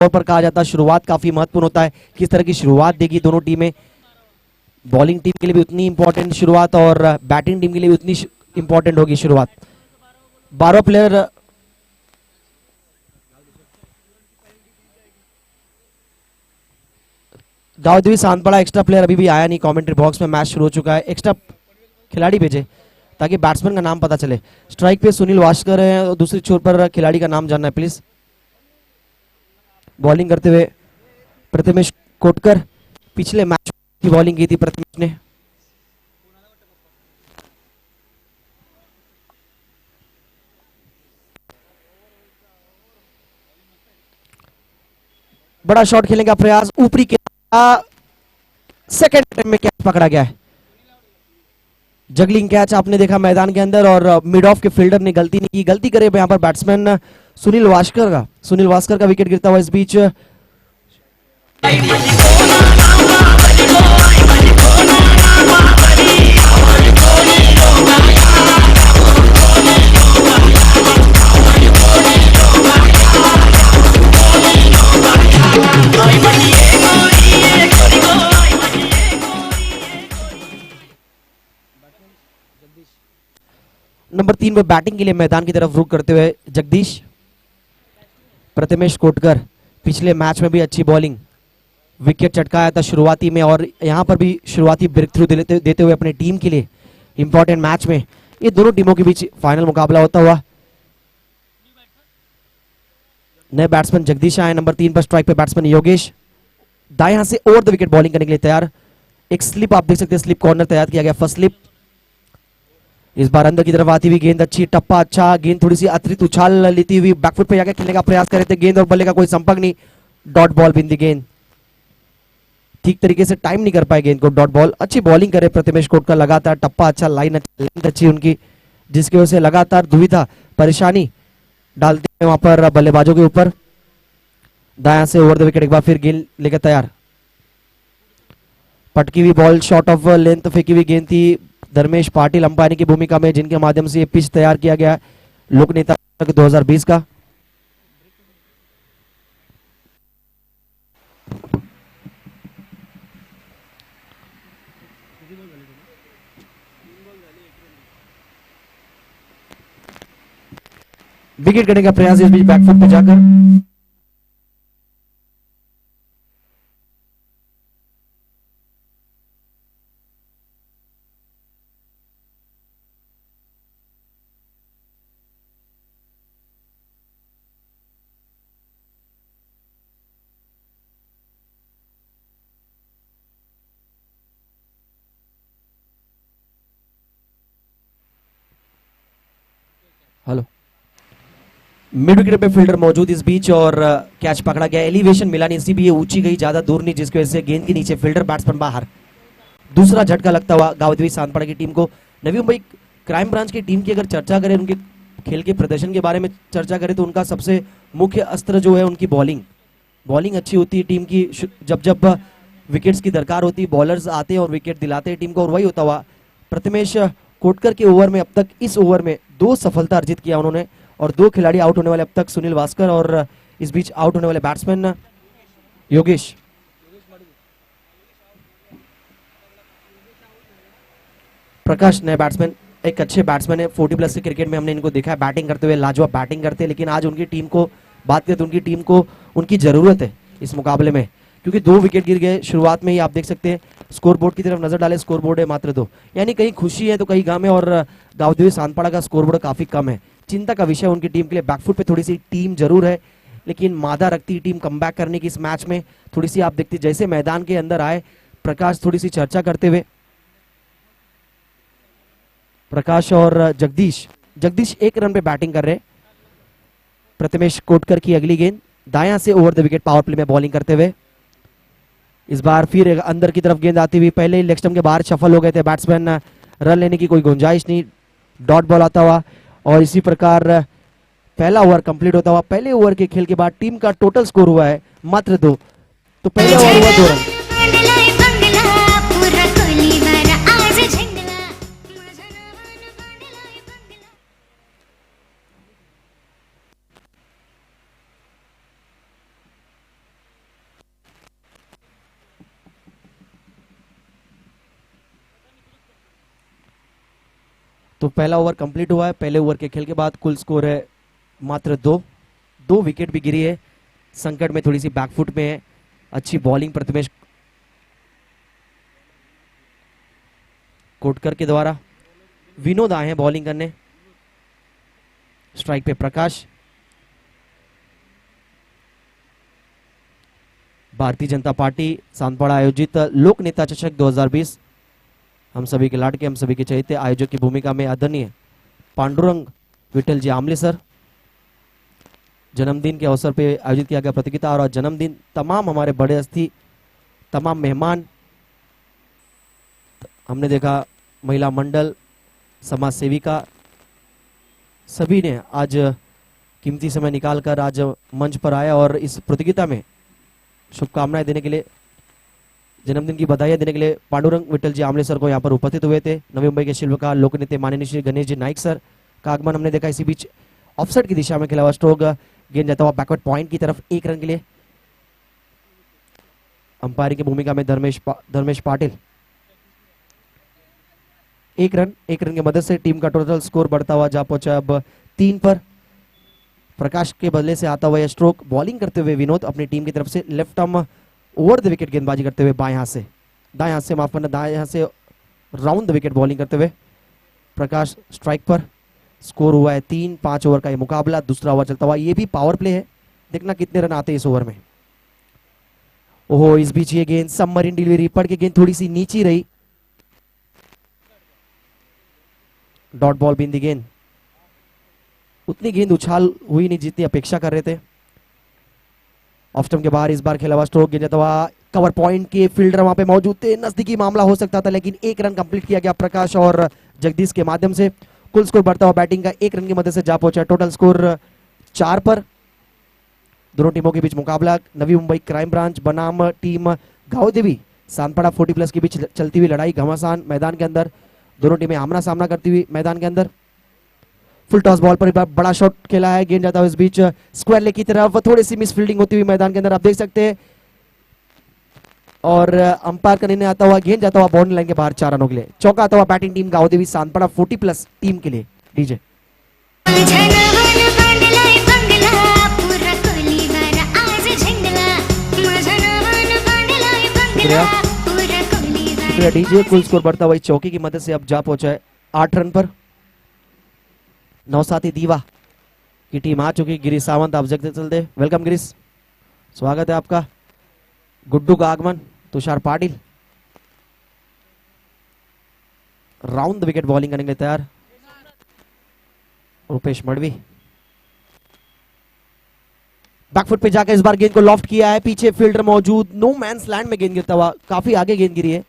तौर पर कहा जाता है शुरुआत काफी महत्वपूर्ण होता है, किस तरह की शुरुआत देगी दोनों टीमें। बॉलिंग टीम के लिए भी उतनी इंपॉर्टेंट शुरुआत और बैटिंग टीम के लिए भी उतनी इंपॉर्टेंट होगी शुरुआत। 12 प्लेयर दाऊदवी सांतपड़ा एक्स्ट्रा प्लेयर अभी भी आया नहीं कमेंट्री बॉक्स में, मैच शुरू हो चुका है। एक्स्ट्रा खिलाड़ी भेजे ताकि बैट्समैन का नाम पता चले। स्ट्राइक पे सुनील वास्कर है और दूसरी छोर पर खिलाड़ी का नाम जानना है प्लीज। बॉलिंग करते हुए प्रथमेश कोटकर, पिछले मैच की बॉलिंग की थी प्रथमेश ने। बड़ा शॉट खेलने का प्रयास, ऊपरी के सेकंड अटेम्प्ट में कैच पकड़ा गया है। जगलिंग कैच आपने देखा मैदान के अंदर और मिड ऑफ के फील्डर ने गलती नहीं की। गलती करे यहां पर बैट्समैन सुनील वास्कर का विकेट गिरता हुआ इस बीच। नंबर 3 पे बैटिंग के लिए मैदान की तरफ रुख करते हुए जगदीश। प्रथमेश कोटकर, पिछले मैच में भी अच्छी बॉलिंग, विकेट चटकाया था शुरुआती में और यहां पर भी शुरुआती ब्रेक थ्रू देते हुए अपने टीम के लिए इंपॉर्टेंट मैच में। ये दोनों टीमों के बीच फाइनल मुकाबला होता हुआ। नए बैट्समैन जगदीश आए नंबर 3 पर। स्ट्राइक पे बैट्समैन योगेश, दाएं हाथ से ओवर द विकेट बॉलिंग करने के लिए तैयार। एक स्लिप आप देख सकते हैं, स्लिप कॉर्नर तैयार किया गया, फर्स्ट स्लिप। इस बार अंदर की तरफ आती हुई गेंद अच्छी, टप्पा अच्छा, गेंद थोड़ी सी अतिरिक्त उछाल लेती हुई बैकफुट पे जाकर खेलने का प्रयास कर रहे थे। गेंद और बल्ले का कोई संपर्क नहीं, डॉट बॉल बिंदी गेंद, ठीक तरीके से टाइम नहीं कर पाए गेंद को, डॉट बॉल। अच्छी बॉलिंग करे प्रथमेश कोटकर, लगातार टप्पा अच्छा, लाइन अच्छी उनकी, जिसकी वजह से लगातार दुविधा परेशानी डालते हैं वहां पर बल्लेबाजों के ऊपर। दायां से ओवर द विकेट, एक बार फिर गेंद लेकर तैयार। पटकी हुई बॉल, शॉर्ट ऑफ लेंथ फेंकी हुई गेंद थी। धर्मेश पाटिल अंपायरिंग की भूमिका में, जिनके माध्यम से ये पिच तैयार किया गया है लोक नेता 2020 का। विकेट करने का प्रयास इस बीच बैकफुट पे जाकर। हेलो, मिड विकेट पे फील्डर मौजूद इस बीच और कैच पकड़ा गया। एलिवेशन मिला नहीं, इसी भी ये ऊंची गई, ज्यादा दूर नहीं, जिसकी वजह से गेंद के नीचे फील्डर बैट्समैन बाहर। दूसरा झटका लगता हुआ गावदेवी सांतपड़ा की टीम को। नवी मुंबई क्राइम ब्रांच की टीम की अगर चर्चा करें, उनके खेल के प्रदर्शन के बारे में चर्चा करें तो उनका सबसे मुख्य अस्त्र जो है उनकी बॉलिंग अच्छी होती है टीम की। जब जब विकेट्स की दरकार होती है, बॉलर्स आते हैं और विकेट दिलाते हैं टीम को, और वही होता हुआ प्रथमेश कोटकर के ओवर में अब तक इस ओवर में 2 सफलता अर्जित किया उन्होंने, और 2 खिलाड़ी आउट होने वाले अब तक, सुनील वास्कर और इस बीच आउट होने वाले बैट्समैन योगेश। प्रकाश नए बैट्समैन, एक अच्छे बैट्समैन है, 40+ के क्रिकेट में हमने इनको देखा है बैटिंग करते हुए, लाजवाब बैटिंग करते हैं, लेकिन आज उनकी टीम को बात करें तो उनकी टीम को उनकी जरूरत है इस मुकाबले में, क्योंकि 2 विकेट गिर गए शुरुआत में ही। आप देख सकते हैं स्कोरबोर्ड की तरफ नजर डाले, स्कोरबोर्ड है मात्र 2, यानी कहीं खुशी है तो कहीं गम है, और गावदेवी सांतपड़ा का स्कोरबोर्ड काफी कम है। चिंता का विषय उनकी टीम के लिए। बैकफुट पे थोड़ी सी टीम जरूर है, लेकिन मादा रखती टीम कमबैक करने की इस मैच में थोड़ी सी आप देखते जैसे मैदान के अंदर आए प्रकाश, थोड़ी सी चर्चा करते हुए प्रकाश और जगदीश 1 रन पे बैटिंग कर रहे। प्रथमेश कोटकर की अगली गेंद, दायां से over the wicket power play में बॉलिंग करते हुए। इस बार फिर अंदर की तरफ गेंद आती हुई, पहले ही लेग स्टंप के बाहर सफल हो गए थे बैट्समैन, रन लेने की कोई गुंजाइश नहीं, डॉट बॉल आता हुआ। और इसी प्रकार पहला ओवर कंप्लीट होता हुआ। पहले ओवर के खेल के बाद टीम का टोटल स्कोर हुआ है मात्र 2, तो पहले ओवर हुआ 2 रन। तो पहला ओवर कंप्लीट हुआ है। पहले ओवर के खेल के बाद कुल स्कोर है मात्र 2 विकेट भी गिरी है। संकट में थोड़ी सी बैकफुट में है। अच्छी बॉलिंग प्रथमेश कोटकर के द्वारा। विनोद आए हैं बॉलिंग करने। स्ट्राइक पे प्रकाश। भारतीय जनता पार्टी सांतवाड़ा आयोजित लोक नेता चषक 2020 हम सभी के लाडके, हम सभी के चहेते आयोजक की भूमिका में आदरणीय पांडुरंग विठल जी आमले सर जन्मदिन के अवसर पे आयोजित किया गया प्रतियोगिता। और जन्मदिन तमाम हमारे बड़े हस्ती, तमाम मेहमान, हमने देखा महिला मंडल, समाज सेविका, सभी ने आज कीमती समय निकालकर आज मंच पर आया और इस प्रतियोगिता में शुभकामनाएं देने के लिए, जन्मदिन की बधाई देने के लिए पांडुरंग विठल जी आमले सर को यहाँ पर उपस्थित हुए थे। नवी मुंबई के शिल्पकार लोकनेता माननीय श्री गणेश जी नाइक सर का आगमन हमने देखा। इसी बीच ऑफसाइड की दिशा में खेला हुआ स्ट्रोक, गेंद जाता हुआ बैकवर्ड पॉइंट की तरफ 1 रन के लिए। अंपायरिंग की भूमिका में धर्मेश पाटिल। 1 रन की मदद से टीम का टोटल स्कोर बढ़ता हुआ जा पहुंचा अब 3 पर। प्रकाश के बदले से आता हुआ यह स्ट्रोक, बॉलिंग करते हुए विनोद अपनी टीम की तरफ से left arm over the wicket गेंदबाजी करते हुए बाएं हाथ से माफ करना, दाएं हाथ से राउंड द विकेट बॉलिंग करते हुए प्रकाश स्ट्राइक पर। स्कोर हुआ है 3। 5 ओवर का ये मुकाबला, दूसरा ओवर चलता हुआ। ये भी पावर प्ले है, देखना कितने रन आते हैं इस ओवर में। ओहो, इस बीच ये गेंद सबमरीन डिलीवरी पड़ के गेंद थोड़ी सी नीची रही। डॉट बॉल बिंदी गेंद, उतनी गेंद उछाल हुई नहीं जितनी अपेक्षा कर रहे थे। ऑफ स्टंप के बाहर इस बार खेला हुआ स्ट्रोक, गेंद जाता हुआ कवर पॉइंट के फील्डर वहां पे मौजूद थे, नजदीकी मामला हो सकता था, लेकिन 1 रन कंप्लीट किया गया प्रकाश और जगदीश के माध्यम से। कुल स्कोर बढ़ता हुआ बैटिंग का 1 रन की मदद से जा पहुंचा। टोटल स्कोर 4 पर। दोनों टीमों के बीच मुकाबला नवी मुंबई क्राइम ब्रांच बनाम टीम गांव देवी सांतवाड़ा 40+ के बीच चलती हुई लड़ाई घमासान मैदान के अंदर। दोनों टीमें आमना सामना करती हुई मैदान के अंदर। फुल टॉस बॉल पर बड़ा शॉट खेला है, गेंद जाता हुआ इस बीच स्क्वायर लेग की तरफ, थोड़ी सी मिस फील्डिंग होती हुई मैदान के अंदर आप देख सकते हैं। और अंपायर का निर्णय आता हुआ, गेंद जाता हुआ बाउंड्री लाइन के बाहर 4 रनों के लिए। चौका आता हुआ बैटिंग टीम गांव देवी सांतवाड़ा 40+ टीम के लिए। डीजे शुक्रिया डीजे। कुल स्कोर बढ़ता हुआ चौकी की मदद से अब जा पहुंचा है 8 रन पर। नौसाती दीवा की टीम आ चुकी। गिरीश सावंत आप जगते चलते, वेलकम गिरीश, स्वागत है आपका। गुड्डू का आगमन, Tushar Patil round the wicket bowling करने के लिए तैयार। रुपेश मड़वी बैकफुट पे जाकर इस बार गेंद को लॉफ्ट किया है, पीछे फील्डर मौजूद, नो मैंस लैंड में गेंद गिरता हुआ, काफी आगे गेंद गिरी है।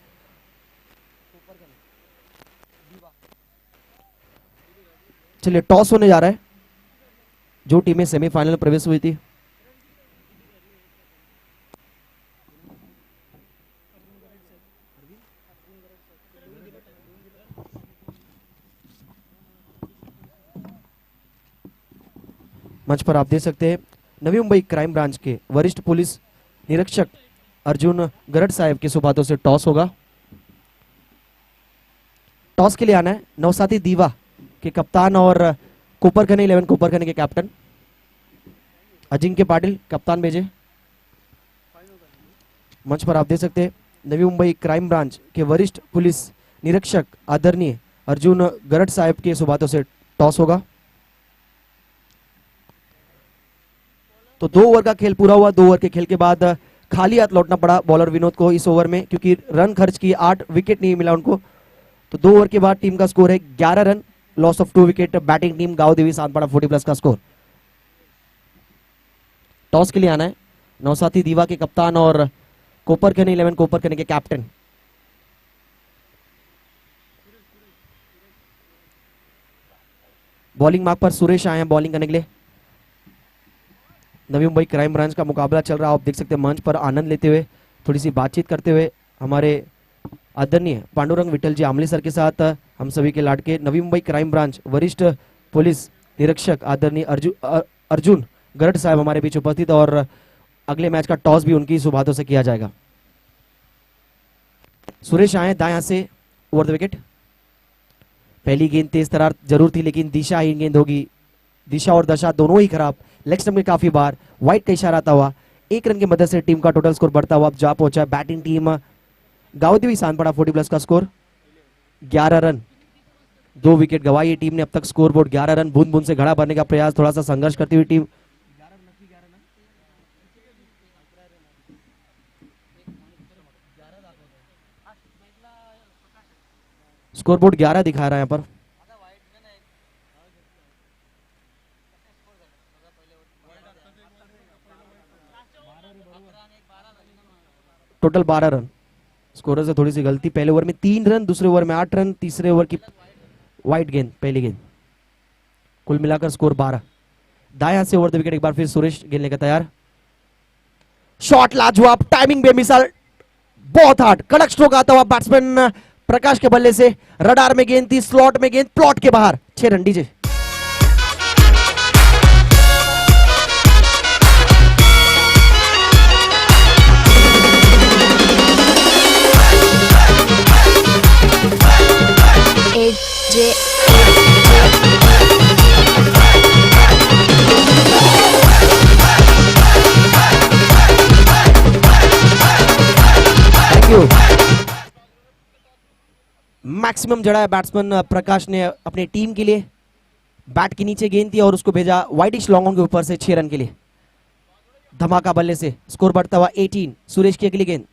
चलिए टॉस होने जा रहा है। जो टीमें सेमीफाइनल में प्रवेश हुई थी मंच पर आप देख सकते हैं नवी मुंबई क्राइम ब्रांच के वरिष्ठ पुलिस निरीक्षक अर्जुन गरड साहब के सुबातों से टॉस होगा। टॉस के लिए आना है नौसाती दीवा के कप्तान और कोपरखनी 11 कोपरखनी के कैप्टन अजिंक्य पाटिल कप्तान भेजे। मंच पर आप देख सकते हैं नवी मुंबई क्राइम ब्रांच के वरिष्ठ पुलिस निरीक्षक आदरणीय अर्जुन गरड साहब के सुबातों से टॉस होगा। तो 2 ओवर का खेल पूरा हुआ। 2 ओवर के खेल के बाद खाली हाथ लौटना पड़ा बॉलर विनोद को इस ओवर में, क्योंकि रन खर्च किए, 8 विकेट नहीं मिला उनको। तो 2 ओवर के बाद टीम का स्कोर है 11 run, loss of 2 wicket. Batting team गांव देवी सांतवाड़ा 40+ का स्कोर। टॉस के लिए आना है नौसाती दीवा के कप्तान और कोपरखनी 11 कोपरखनी के कैप्टन। बॉलिंग मार्क पर सुरेश आए हैं बॉलिंग करने के लिए। नवी मुंबई क्राइम ब्रांच का मुकाबला चल रहा है, आप देख सकते हैं मंच पर आनंद लेते हुए, थोड़ी सी बातचीत करते हुए हमारे आदरणीय पांडुरंग विठल जी आमले सर के साथ हम सभी के लाडके नवी मुंबई क्राइम ब्रांच वरिष्ठ पुलिस निरीक्षक आदरणीय अर्जुन गरड साहब हमारे बीच उपस्थित, और अगले मैच का टॉस भी उनकी सुबातों से किया जाएगा। सुरेश आए दाएं हाथ से ओवर द विकेट। पहली गेंद तेज तरार जरूर थी, लेकिन दिशाहीन गेंद होगी। दिशा और दशा दोनों ही खराब। लेग स्टंप में काफी बार वाइड का इशारा आता हुआ 1 रन की मदद से टीम का टोटल स्कोर बढ़ता हुआ अब जा पहुंचा बैटिंग टीम गावदेवी सांतपड़ा 40+ का स्कोर 11 रन। 2 विकेट गंवाई टीम ने अब तक। Score board 11 run. बूंद बूंद से घड़ा भरने का प्रयास, थोड़ा सा संघर्ष करती हुई टीम। स्कोर बोर्ड 11 दिखा रहा है यहाँ पर। Total 12 run. स्कोरर से थोड़ी सी गलती। पहले ओवर में 3 रन, दूसरे ओवर में 8 रन, तीसरे ओवर की वाइड गेंद पहली गेंद। कुल मिलाकर स्कोर 12। दाएं हाथ से ओवर द विकेट एक बार फिर सुरेश खेलने का तैयार। शॉट लाजवाब, टाइमिंग बेमिसाल, बहुत हार्ड कड़क स्ट्रोक आता हुआ बैट्समैन प्रकाश के बल्ले से। रडार में गेंद थी, स्लॉट में गेंद, प्लॉट के बाहर। 6 रन डीजे। मैक्सिमम जड़ा है बैट्समैन प्रकाश ने अपने टीम के लिए। बैट के नीचे गेंद थी और उसको भेजा वाइडिश लॉन्ग ऑन के ऊपर से 6 रन के लिए। धमाका बल्ले से स्कोर बढ़ता हुआ 18। सुरेश की अगली गेंद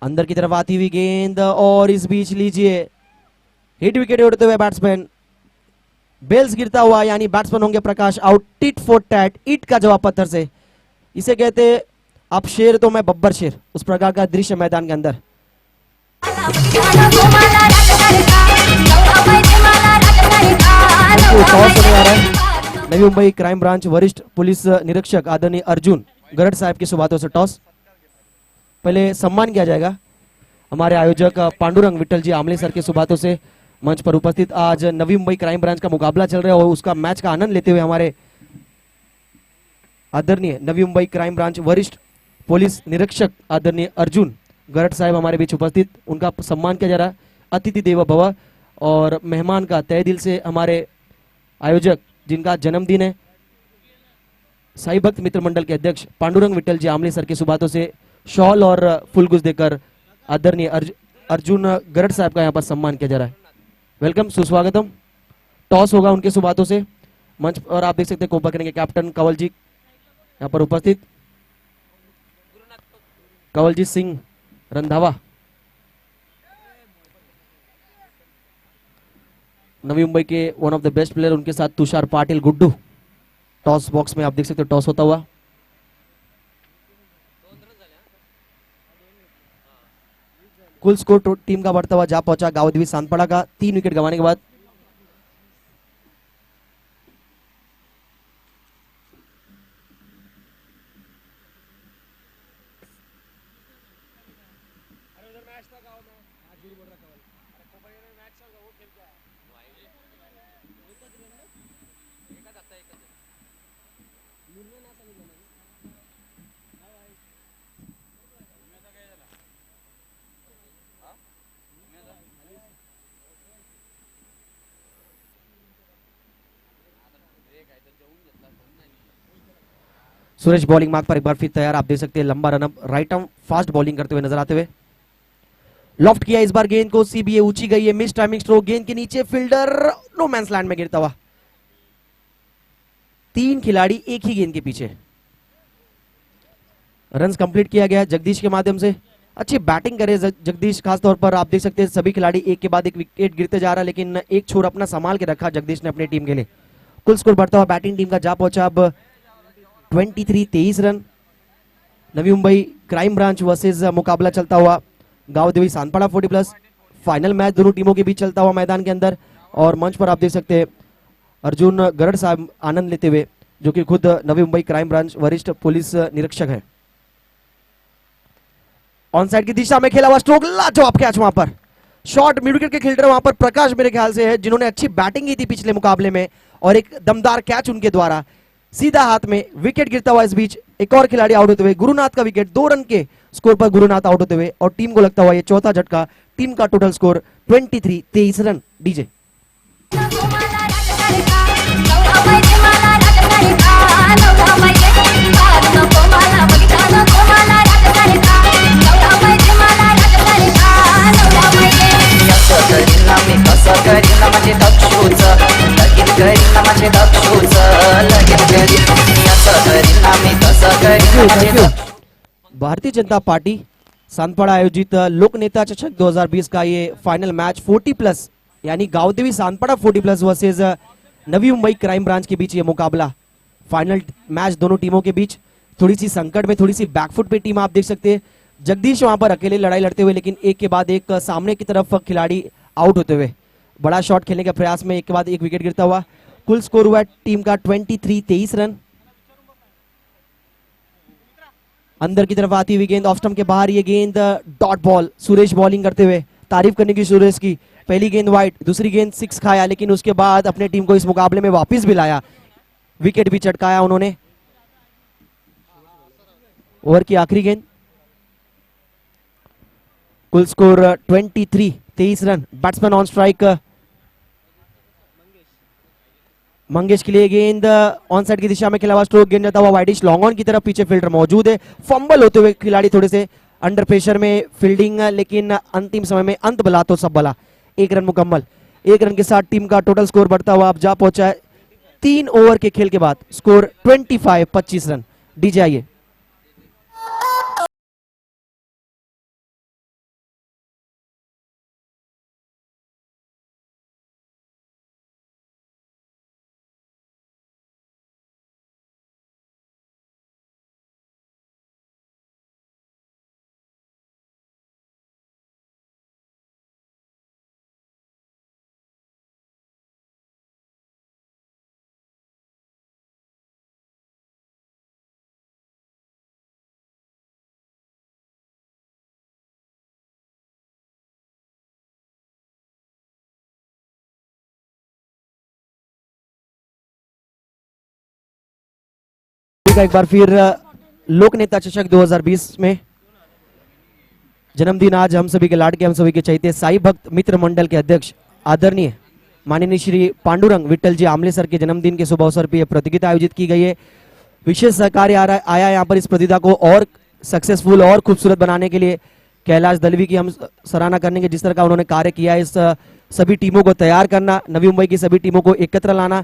अंदर की तरफ आती हुई गेंद और इस बीच लीजिए हिट विकेट उड़ते हुए बैट्समैन। बेल्स गिरता हुआ, यानी बैट्समैन होंगे प्रकाश आउट। टिट फॉर टैट, ईट का जवाब पत्थर से। इसे कहते आप शेर तो मैं बब्बर शेर, उस प्रकार का दृश्य मैदान के अंदर। नवी मुंबई क्राइम ब्रांच वरिष्ठ पुलिस निरीक्षक आदरणीय अर्जुन गरड साहब की सुबातों से टॉस। पहले सम्मान किया जाएगा हमारे आयोजक पांडुरंग विट्ठल जी आमले सर के सुबातों से मंच पर उपस्थित। आज नवी मुंबई क्राइम ब्रांच का मुकाबला चल रहा है और उसका मैच का आनंद लेते हुए हमारे आदरणीय नवी मुंबई क्राइम ब्रांच वरिष्ठ पुलिस निरीक्षक आदरणीय अर्जुन गरड साहब हमारे बीच उपस्थित। उनका सम्मान किया जा रहा है। अतिथि देवो भव, और मेहमान का तहे दिल से हमारे आयोजक जिनका जन्मदिन है, साई भक्त मित्र मंडल के अध्यक्ष पांडुरंग विट्ठल जी आमले सर के सुबातों से शॉल और फुलगुज देकर आदरणीय अर्जुन गरड साहब का यहाँ पर सम्मान किया जा रहा है। वेलकम, सुस्वागतम। टॉस होगा उनके सुबातों से मंच और आप देख सकते हैं कोपा करेंगे कैप्टन कंवलजीत यहाँ पर उपस्थित। कंवलजीत सिंह रंधावा, नवी मुंबई के one of the best player, उनके साथ तुषार पाटिल गुड्डू। टॉस बॉक्स में आप देख सकते हो टॉस होता हुआ। कुल स्कोर टीम का बढ़ता हुआ जा पहुंचा गावदेवी सांतपड़ा का 3 विकेट गंवाने के बाद। सुरेश बॉलिंग मार्क पर एक बार फिर तैयार। आप देख सकते हैं लंबा run up, right arm fast bowling करते हुए नजर आते हुए। लॉफ्ट किया इस बार गेंद को, सीबीए ऊंची गई है, मिस टाइमिंग स्ट्रोक, गेंद के नीचे फील्डर नो मैंस लैंड में गिरता हुआ। 3 खिलाड़ी एक ही गेंद के पीछे। रन्स कंप्लीट किया गया जगदीश के माध्यम से। अच्छी बैटिंग करे जगदीश, खासतौर पर आप देख सकते हैं सभी खिलाड़ी एक के बाद एक विकेट गिरते जा रहा है, लेकिन एक छोर अपना संभाल के रखा जगदीश ने अपनी टीम के लिए। कुल स्कोर बढ़ता हुआ बैटिंग टीम का जा पहुंचा अब 23 रन। नवी मुंबई क्राइम ब्रांच वर्सेस मुकाबला चलता हुआ गावदेवी सांतपड़ा 40+। फाइनल मैच दोनों टीमों के बीच चलता हुआ मैदान के अंदर, और मंच पर आप देख सकते हैं अर्जुन गरड साहब आनंद लेते हुए, जो कि खुद नवी मुंबई क्राइम ब्रांच वरिष्ठ पुलिस निरीक्षक है। ऑन साइड की दिशा में खेला हुआ स्ट्रोक, लाजवाब कैच वहां पर। शॉट मिड विकेट के फील्डर वहां पर प्रकाश मेरे ख्याल से है, जिन्होंने अच्छी बैटिंग की थी पिछले मुकाबले में, और एक दमदार कैच उनके द्वारा सीधा हाथ में विकेट गिरता हुआ। इस बीच एक और खिलाड़ी आउट होते हुए, गुरुनाथ का विकेट। 2 रन के स्कोर पर गुरुनाथ आउट होते हुए, और टीम को लगता हुआ ये चौथा झटका टीम का total score 23 run. DJ Bharatiya Janata party सांदपाड़ा आयोजित लोक नेता चषक 2020 का ये फाइनल मैच 40+ यानी गांवदेवी सांदपाड़ा 40+ वर्सेस नवी मुंबई क्राइम ब्रांच के बीच ये मुकाबला। फाइनल मैच दोनों टीमों के बीच। थोड़ी सी संकट में, थोड़ी सी बैकफुट पे टीम आप देख सकते हैं। जगदीश वहां पर अकेले लड़ाई लड़ते हुए, लेकिन एक के बाद एक सामने की तरफ खिलाड़ी आउट होते हुए, बड़ा शॉट खेलने के प्रयास में एक के बाद एक विकेट गिरता हुआ। कुल स्कोर हुआ टीम का 23 रन। अंदर की तरफ आती हुई गेंद ऑफ स्टंप के बाहर, ये गेंद डॉट बॉल। सुरेश बॉलिंग करते हुए, तारीफ करने की सुरेश की। पहली गेंद वाइड, दूसरी गेंद 6 खाया, लेकिन उसके बाद अपने टीम को इस मुकाबले में वापस भी लाया, विकेट भी चटकाया उन्होंने। ओवर की आखिरी गेंद। कुल score 23 run. Batsman on strike Mangesh के लिए गेंद ऑन साइड की दिशा में खेला हुआ स्ट्रोक, गेंद जाता हुआ वाइडिश लॉन्ग ऑन की तरफ। पीछे फील्डर मौजूद है। फंबल होते हुए खिलाड़ी थोड़े से अंडर प्रेशर में फील्डिंग, लेकिन अंतिम समय में अंत बला तो सब बला। 1 रन मुकम्मल। 1 रन के साथ टीम का टोटल स्कोर बढ़ता हुआ अब जा पहुंचा है 3 ओवर के खेल के बाद। Score 25 run. डीजे आइए। एक बार फिर लोक नेता चषक 2020 में जन्मदिन आज हम सभी के लाडके, हम सभी के चैते साई भक्त मित्र मंडल के अध्यक्ष आदरणीय माननीय श्री पांडुरंग विट्ठल जी आमले सर के जन्मदिन के शुभ अवसर पर यह प्रतियोगिता आयोजित की गई है। विशेष सहकार्य आया यहाँ पर इस प्रतियोगिता को और सक्सेसफुल और खूबसूरत बनाने के लिए कैलाश दलवी की हम सराहना करने के, जिस तरह का उन्होंने कार्य किया है। इस सभी टीमों को तैयार करना, नवी मुंबई की सभी टीमों को एकत्र लाना,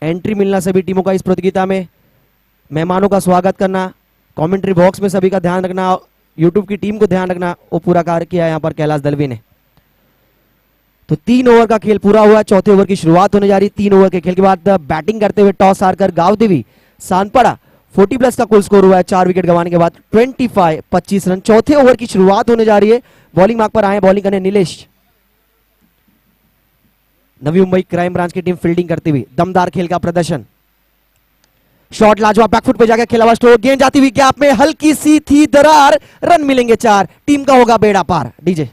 एंट्री मिलना सभी टीमों का इस प्रतियोगिता में, मेहमानों का स्वागत करना, कमेंट्री बॉक्स में सभी का ध्यान रखना, यूट्यूब की टीम को ध्यान रखना, वो पूरा कार्य किया यहाँ पर कैलाश दलवी ने। तो 3 ओवर का खेल पूरा हुआ। चौथे ओवर की शुरुआत होने जा रही। 3 ओवर के खेल के बाद बैटिंग करते हुए टॉस हारकर गांवदेवी सांदपाड़ा 40+ का कुल स्कोर हुआ है 4 विकेट गंवाने के बाद 25 रन। चौथे ओवर की शुरुआत होने जा रही है। बॉलिंग मार्क पर आए बॉलिंग करने नीलेश। नवी मुंबई क्राइम ब्रांच की टीम फील्डिंग करती हुई, दमदार खेल का प्रदर्शन। शॉट लाजवाब, बैकफुट पे जाकर खेला हुआ स्ट्रोक, गेंद जाती हुई गैप में, हल्की सी थी दरार, रन मिलेंगे 4, टीम का होगा बेड़ा पार। डीजे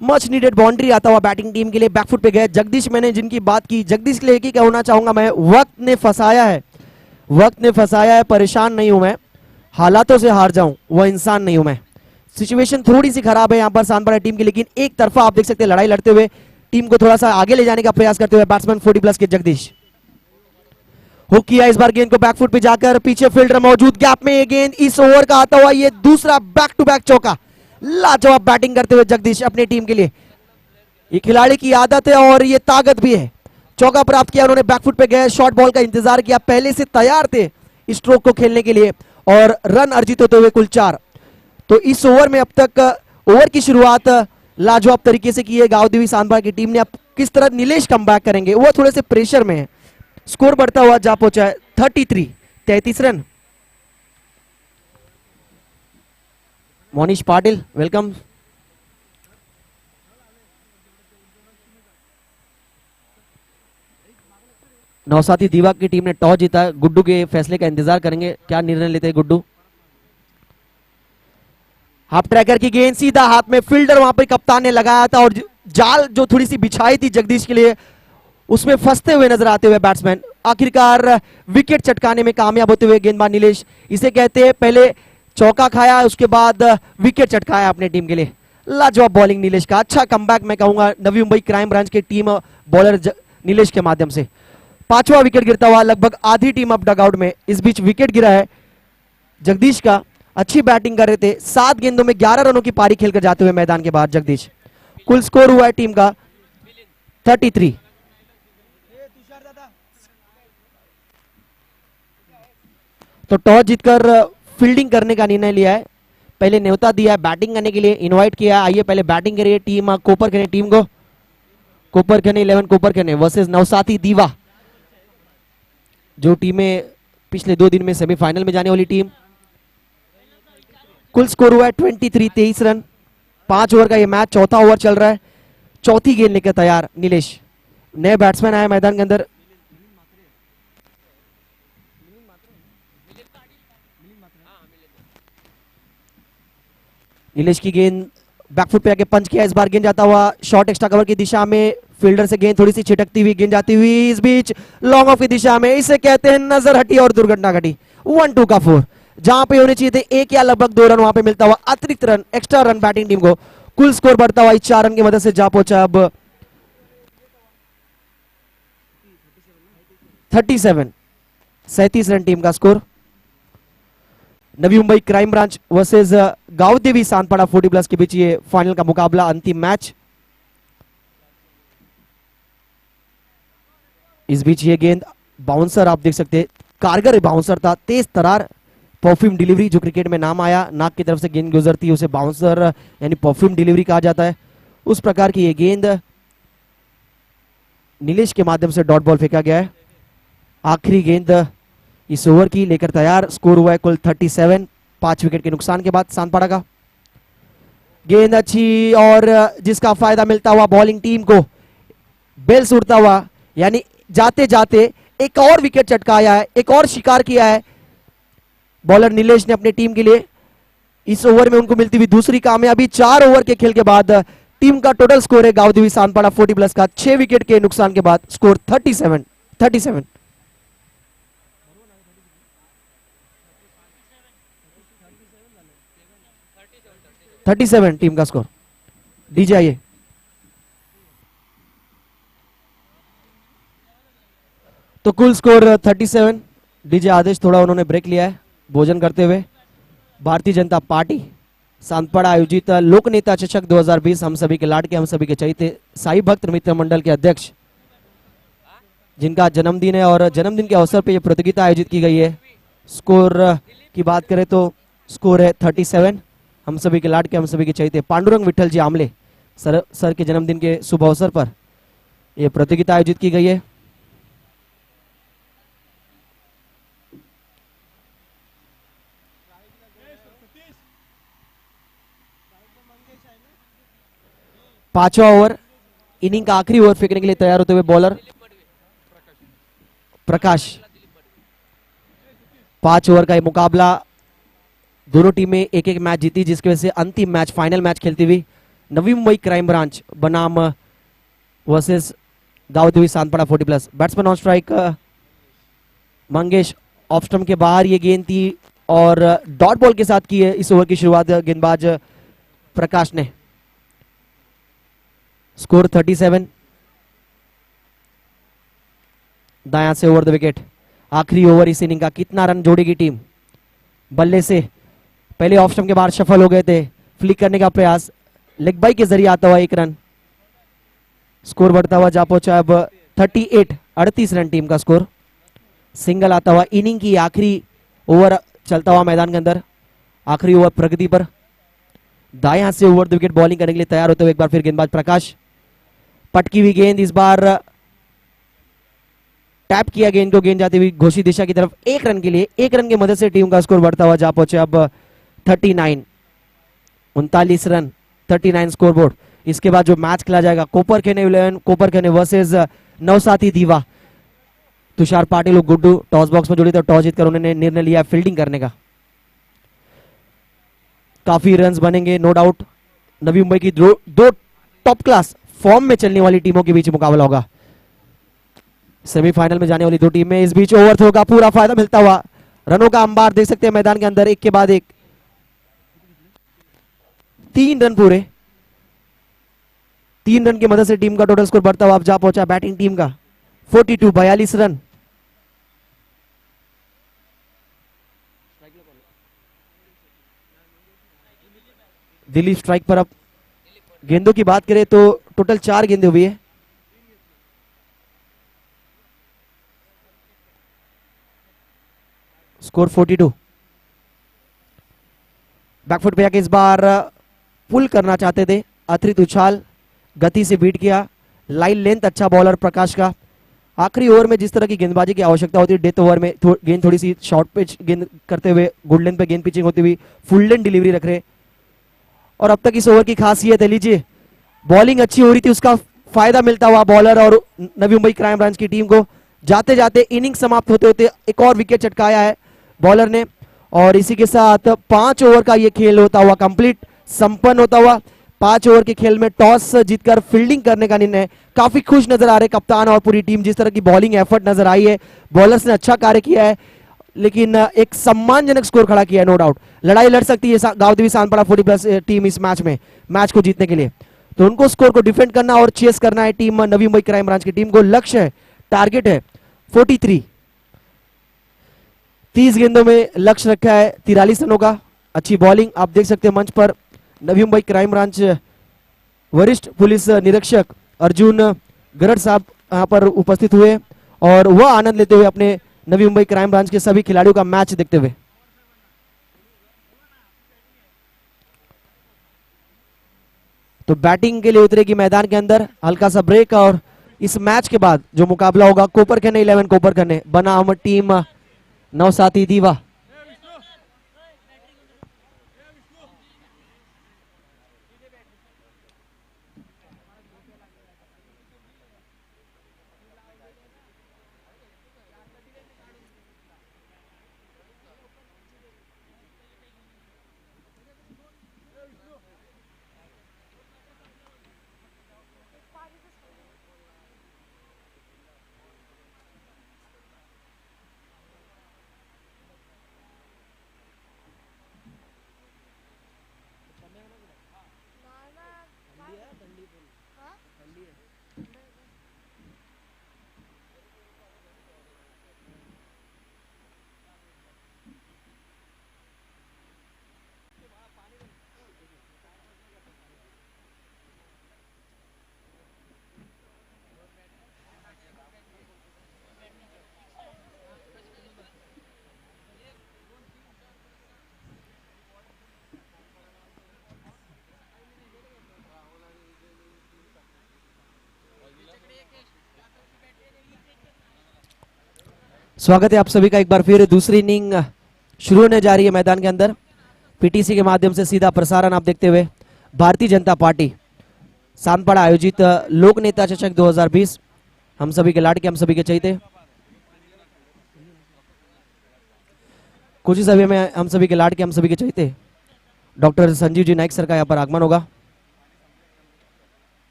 मच नीडेड बाउंड्री आता हुआ बैटिंग टीम के लिए। बैकफुट पे गए जगदीश। मैंने जिनकी बात की, जगदीश के लिए क्या होना चाहूंगा मैं, वक्त ने फंसाया है, वक्त ने फंसाया है। परेशान नहीं हूं मैं, हालातों से हार जाऊं वो इंसान नहीं हूं मैं। सिचुएशन थोड़ी सी खराब है यहाँ पर सांदपाड़ा टीम की, लेकिन एक तरफा आप देख सकते हैं लड़ाई लड़ते हुए टीम को थोड़ा सा आगे ले जाने का प्रयास करते हुए बैट्समैन 40+ के जगदीश। हुक किया इस बार गेंद को बैकफुट पे जाकर, पीछे फील्डर मौजूद, गैप में ये गेंद इस ओवर का आता हुआ ये दूसरा बैक टू बैक चौका। लाजवाब बैटिंग करते हुए जगदीश अपनी टीम के लिए। ये खिलाड़ी की आदत है और ये ताकत भी है। चौका प्राप्त किया उन्होंने, बैकफुट पे गए, शॉर्ट बॉल का इंतजार किया, पहले से तैयार थे इस स्ट्रोक को खेलने के लिए और रन अर्जित होते हुए कुल 4। तो इस ओवर में अब तक ओवर की शुरुआत लाजवाब तरीके से की है गांवदेवी सांदपाड़ा की टीम ने। अब किस तरह नीलेश कमबैक करेंगे, वो थोड़े से प्रेशर में है। स्कोर बढ़ता हुआ जा पहुंचा है 33 रन। मोनिश पाटिल वेलकम। नौसाती दीवा की टीम ने टॉस जीता। गुड्डू के फैसले का इंतजार करेंगे, क्या निर्णय लेते हैं गुड्डू। हाफ ट्रैकर की गेंद सीधा हाथ में, फील्डर वहां पर कप्तान ने लगाया था और जाल जो थोड़ी सी बिछाई थी जगदीश के लिए, उसमें फंसते हुए नजर आते हुए बैट्समैन आखिरकार विकेट चटकाने में कामयाब होते हुए गेंदबाज नीलेश। इसे कहते हैं पहले चौका खाया, उसके बाद विकेट चटकाया अपने टीम के लिए। लाजवाब बॉलिंग नीलेश का, अच्छा कमबैक मैं कहूंगा नवी मुंबई क्राइम ब्रांच की टीम बॉलर नीलेश के माध्यम से। पांचवा विकेट गिरता हुआ, लगभग आधी टीम अब डगआउट में। इस बीच विकेट गिरा है जगदीश का, अच्छी बैटिंग कर रहे थे, 7 गेंदों में 11 रनों की पारी खेलकर जाते हुए मैदान के बाहर जगदीश। कुल स्कोर हुआ है टीम का 33। तो टॉस जीतकर फील्डिंग करने का निर्णय लिया है, पहले न्योता दिया है बैटिंग करने के लिए, इनवाइट किया। आइए पहले बैटिंग करिए टीम कोपर खन्ने टीम को। कोपर खन्ने 11 कोपर खन्ने वर्सेस नवसाथी दीवा, जो टीमें पिछले 2 दिन में सेमीफाइनल में जाने वाली टीम। कुल स्कोर हुआ है 23, 23 रन। 5 ओवर का ये मैच, चौथा ओवर चल रहा है। चौथी गेंद लेकर तैयार नीलेश। नए बैट्समैन आए मैदान के अंदर। नीलेश की गेंद बैकफुट पे आके पंच किया, इस बार गेंद जाता हुआ शॉर्ट एक्स्ट्रा कवर की दिशा में, फील्डर से गेंद थोड़ी सी छिटकती हुई गेंद जाती हुई इस बीच लॉन्ग ऑफ की दिशा में। इसे कहते हैं नजर हटी और दुर्घटना घटी। 1-2 का 4, जहां पे होने चाहिए थे 1 या लगभग 2 रन, वहां पे मिलता हुआ अतिरिक्त run, extra run batting team को। कुल स्कोर बढ़ता हुआ 4 रन की मदद से जा पहुंचा अब 37, 37 रन टीम का स्कोर। नवी मुंबई क्राइम ब्रांच वर्सेस गांव देवी सांतपाड़ा 40+ के बीच ये फाइनल का मुकाबला, अंतिम मैच। इस बीच ये गेंद बाउंसर, आप देख सकते हैं कारगर बाउंसर था, तेज तरार परफ्यूम डिलीवरी, जो क्रिकेट में नाम आया। नाक की तरफ से गेंद गुजरती है उसे बाउंसर यानी परफ्यूम डिलीवरी कहा जाता है। उस प्रकार की ये गेंद नीलेश के माध्यम से डॉट बॉल फेंका गया है। आखिरी गेंद इस ओवर की लेकर तैयार। स्कोर हुआ है कुल 37, 5 विकेट के नुकसान के बाद सांतपाड़ा का। गेंद अच्छी और जिसका फायदा मिलता हुआ बॉलिंग टीम को, बेल्स उड़ता हुआ, यानी जाते जाते एक और विकेट चटकाया है, एक और शिकार किया है बॉलर नीलेश ने अपनी टीम के लिए। इस ओवर में उनको मिलती हुई दूसरी कामयाबी। 4 ओवर के खेल के बाद टीम का टोटल स्कोर है गांव देवी सांतपाड़ा 40+ का, 6 विकेट के नुकसान के बाद स्कोर 37, 37। टीम का स्कोर। डीजे आइए। तो कुल स्कोर 37। डीजे आदेश थोड़ा उन्होंने ब्रेक लिया है भोजन करते हुए। भारतीय जनता पार्टी सांतपाड़ा आयोजित लोक नेता चषक 2020 हम सभी के लाडके, हम सभी के चैते साई भक्त मित्र मंडल के अध्यक्ष, जिनका जन्मदिन है और जन्मदिन के अवसर पर यह प्रतियोगिता आयोजित की गई है। स्कोर की बात करें तो स्कोर है 37। हम सभी के लाडके, हम सभी के चैते पांडुरंग विठल जी आमले सर के जन्मदिन के शुभ अवसर पर यह प्रतियोगिता आयोजित की गई है। पांचवा ओवर, इनिंग का आखिरी ओवर फेंकने के लिए तैयार होते हुए बॉलर प्रकाश। 5 ओवर का ये मुकाबला, दोनों टीमें एक एक मैच जीती, जिसकी वजह से अंतिम मैच, फाइनल मैच खेलती हुई नवी मुंबई क्राइम ब्रांच बनाम वर्सेस गांव देवी सांतपाड़ा 40+। Batsman on strike Mangesh, off stump के बाहर ये गेंद थी और डॉट बॉल के साथ की है इस ओवर की शुरुआत गेंदबाज प्रकाश ने। स्कोर 37। दायां से ओवर द विकेट। आखिरी ओवर इस इनिंग का, कितना रन जोड़ेगी टीम। बल्ले से पहले ऑफ स्टंप के बाहर सफल हो गए थे, फ्लिक करने का प्रयास, लेग बाई के जरिए आता हुआ 1 रन। स्कोर बढ़ता हुआ जा पहुंचा अब 38, 38 रन टीम का स्कोर। सिंगल आता हुआ इनिंग की आखिरी ओवर चलता हुआ मैदान के अंदर, आखिरी ओवर प्रगति पर। दाएं हाथ से ओवर द विकेट बॉलिंग करने के लिए तैयार होते हुए एक बार फिर गेंदबाज प्रकाश। पटकी हुई गेंद, इस बार टैप किया गेंद को, गेंद जाती हुई घोषी दिशा की तरफ। 1 रन के लिए, 1 रन की मदद से टीम का स्कोर बढ़ता हुआ जा पहुंचे अब 39, 39 रन, 39 स्कोरबोर्ड। इसके बाद जो मैच खेला जाएगा कोपर खेने 11 कोपर खेने वर्सेस नवसाथी दीवा। तुषार पाटिल गुड्डू टॉस बॉक्स में जुड़ी, तो टॉस जीतकर उन्होंने निर्णय लिया फील्डिंग करने का। काफी रन्स बनेंगे नो डाउट। नवी मुंबई की दो टॉप क्लास फॉर्म में चलने वाली टीमों के बीच मुकाबला होगा। सेमीफाइनल में जाने वाली दो टीमें। इस बीच ओवर थ्रो का पूरा फायदा मिलता हुआ, रनों का अंबार देख सकते हैं मैदान के अंदर, एक के बाद एक, 3 रन पूरे। 3 रन की मदद से टीम का टोटल स्कोर बढ़ता हुआ अब जा पहुंचा बैटिंग टीम का 42, 42 रन। दिलीप स्ट्राइक पर। अब गेंदों की बात करें तो टोटल 4 गेंदें हुई है। स्कोर 42। बैकफुट पे आके इस बार पुल करना चाहते थे, अतिरिक्त उछाल गति से बीट किया। लाइन लेंथ अच्छा बॉलर प्रकाश का। आखिरी ओवर में जिस तरह की गेंदबाजी की आवश्यकता होती है, डेथ ओवर में गेंद थोड़ी सी शॉर्ट पिच गेंद करते हुए, गुड लेंथ पे गेंद पिचिंग होती हुई फुल लेंथ डिलीवरी रख रहे। और अब तक इस ओवर की खासियत है, लीजिए बॉलिंग अच्छी हो रही थी, उसका फायदा मिलता हुआ बॉलर और नवी मुंबई क्राइम ब्रांच की टीम को। जाते जाते इनिंग समाप्त होते होते एक और विकेट चटकाया है बॉलर ने, और इसी के साथ 5 ओवर का ये खेल होता हुआ कंप्लीट संपन्न होता हुआ। 5 ओवर के खेल में टॉस जीतकर फील्डिंग करने का निर्णय। काफी खुश नजर आ रहे कप्तान और पूरी टीम, जिस तरह की बॉलिंग एफर्ट नजर आई है। बॉलर्स ने अच्छा कार्य किया है, लेकिन एक सम्मानजनक स्कोर खड़ा किया है, नो डाउट। लड़ाई लड़ सकती है गांवदेवी सानपाड़ा 40+ टीम इस मैच में, मैच को जीतने के लिए। तो उनको स्कोर को डिफेंड करना और चेस करना है टीम नवी मुंबई क्राइम ब्रांच की टीम को। लक्ष्य है, टारगेट है 43। 30 गेंदों में लक्ष्य रखा है 43 रनों का। अच्छी बॉलिंग आप देख सकते हैं मंच पर। नवी मुंबई क्राइम ब्रांच वरिष्ठ पुलिस निरीक्षक अर्जुन गरड साहब यहाँ पर उपस्थित हुए और वह आनंद लेते हुए अपने नवी मुंबई क्राइम ब्रांच के सभी खिलाड़ियों का मैच देखते हुए। तो बैटिंग के लिए उतरेगी मैदान के अंदर, हल्का सा ब्रेक, और इस मैच के बाद जो मुकाबला होगा कोपर खन्ने 11 कोपर खन्ने बनाम टीम नवसाथी दीवा। स्वागत है आप सभी का एक बार फिर। दूसरी इनिंग शुरू होने जा रही है मैदान के अंदर। पीटीसी के माध्यम से सीधा प्रसारण आप देखते हुए भारतीय जनता पार्टी सानपाड़ा आयोजित लोक नेता चषक 2020, हम सभी के लाडके, हम सभी के चहेते। कुछ ही समय में हम सभी के लाडके, हम सभी के चहेते डॉक्टर संजीव जी नाइक सर का यहाँ पर आगमन होगा।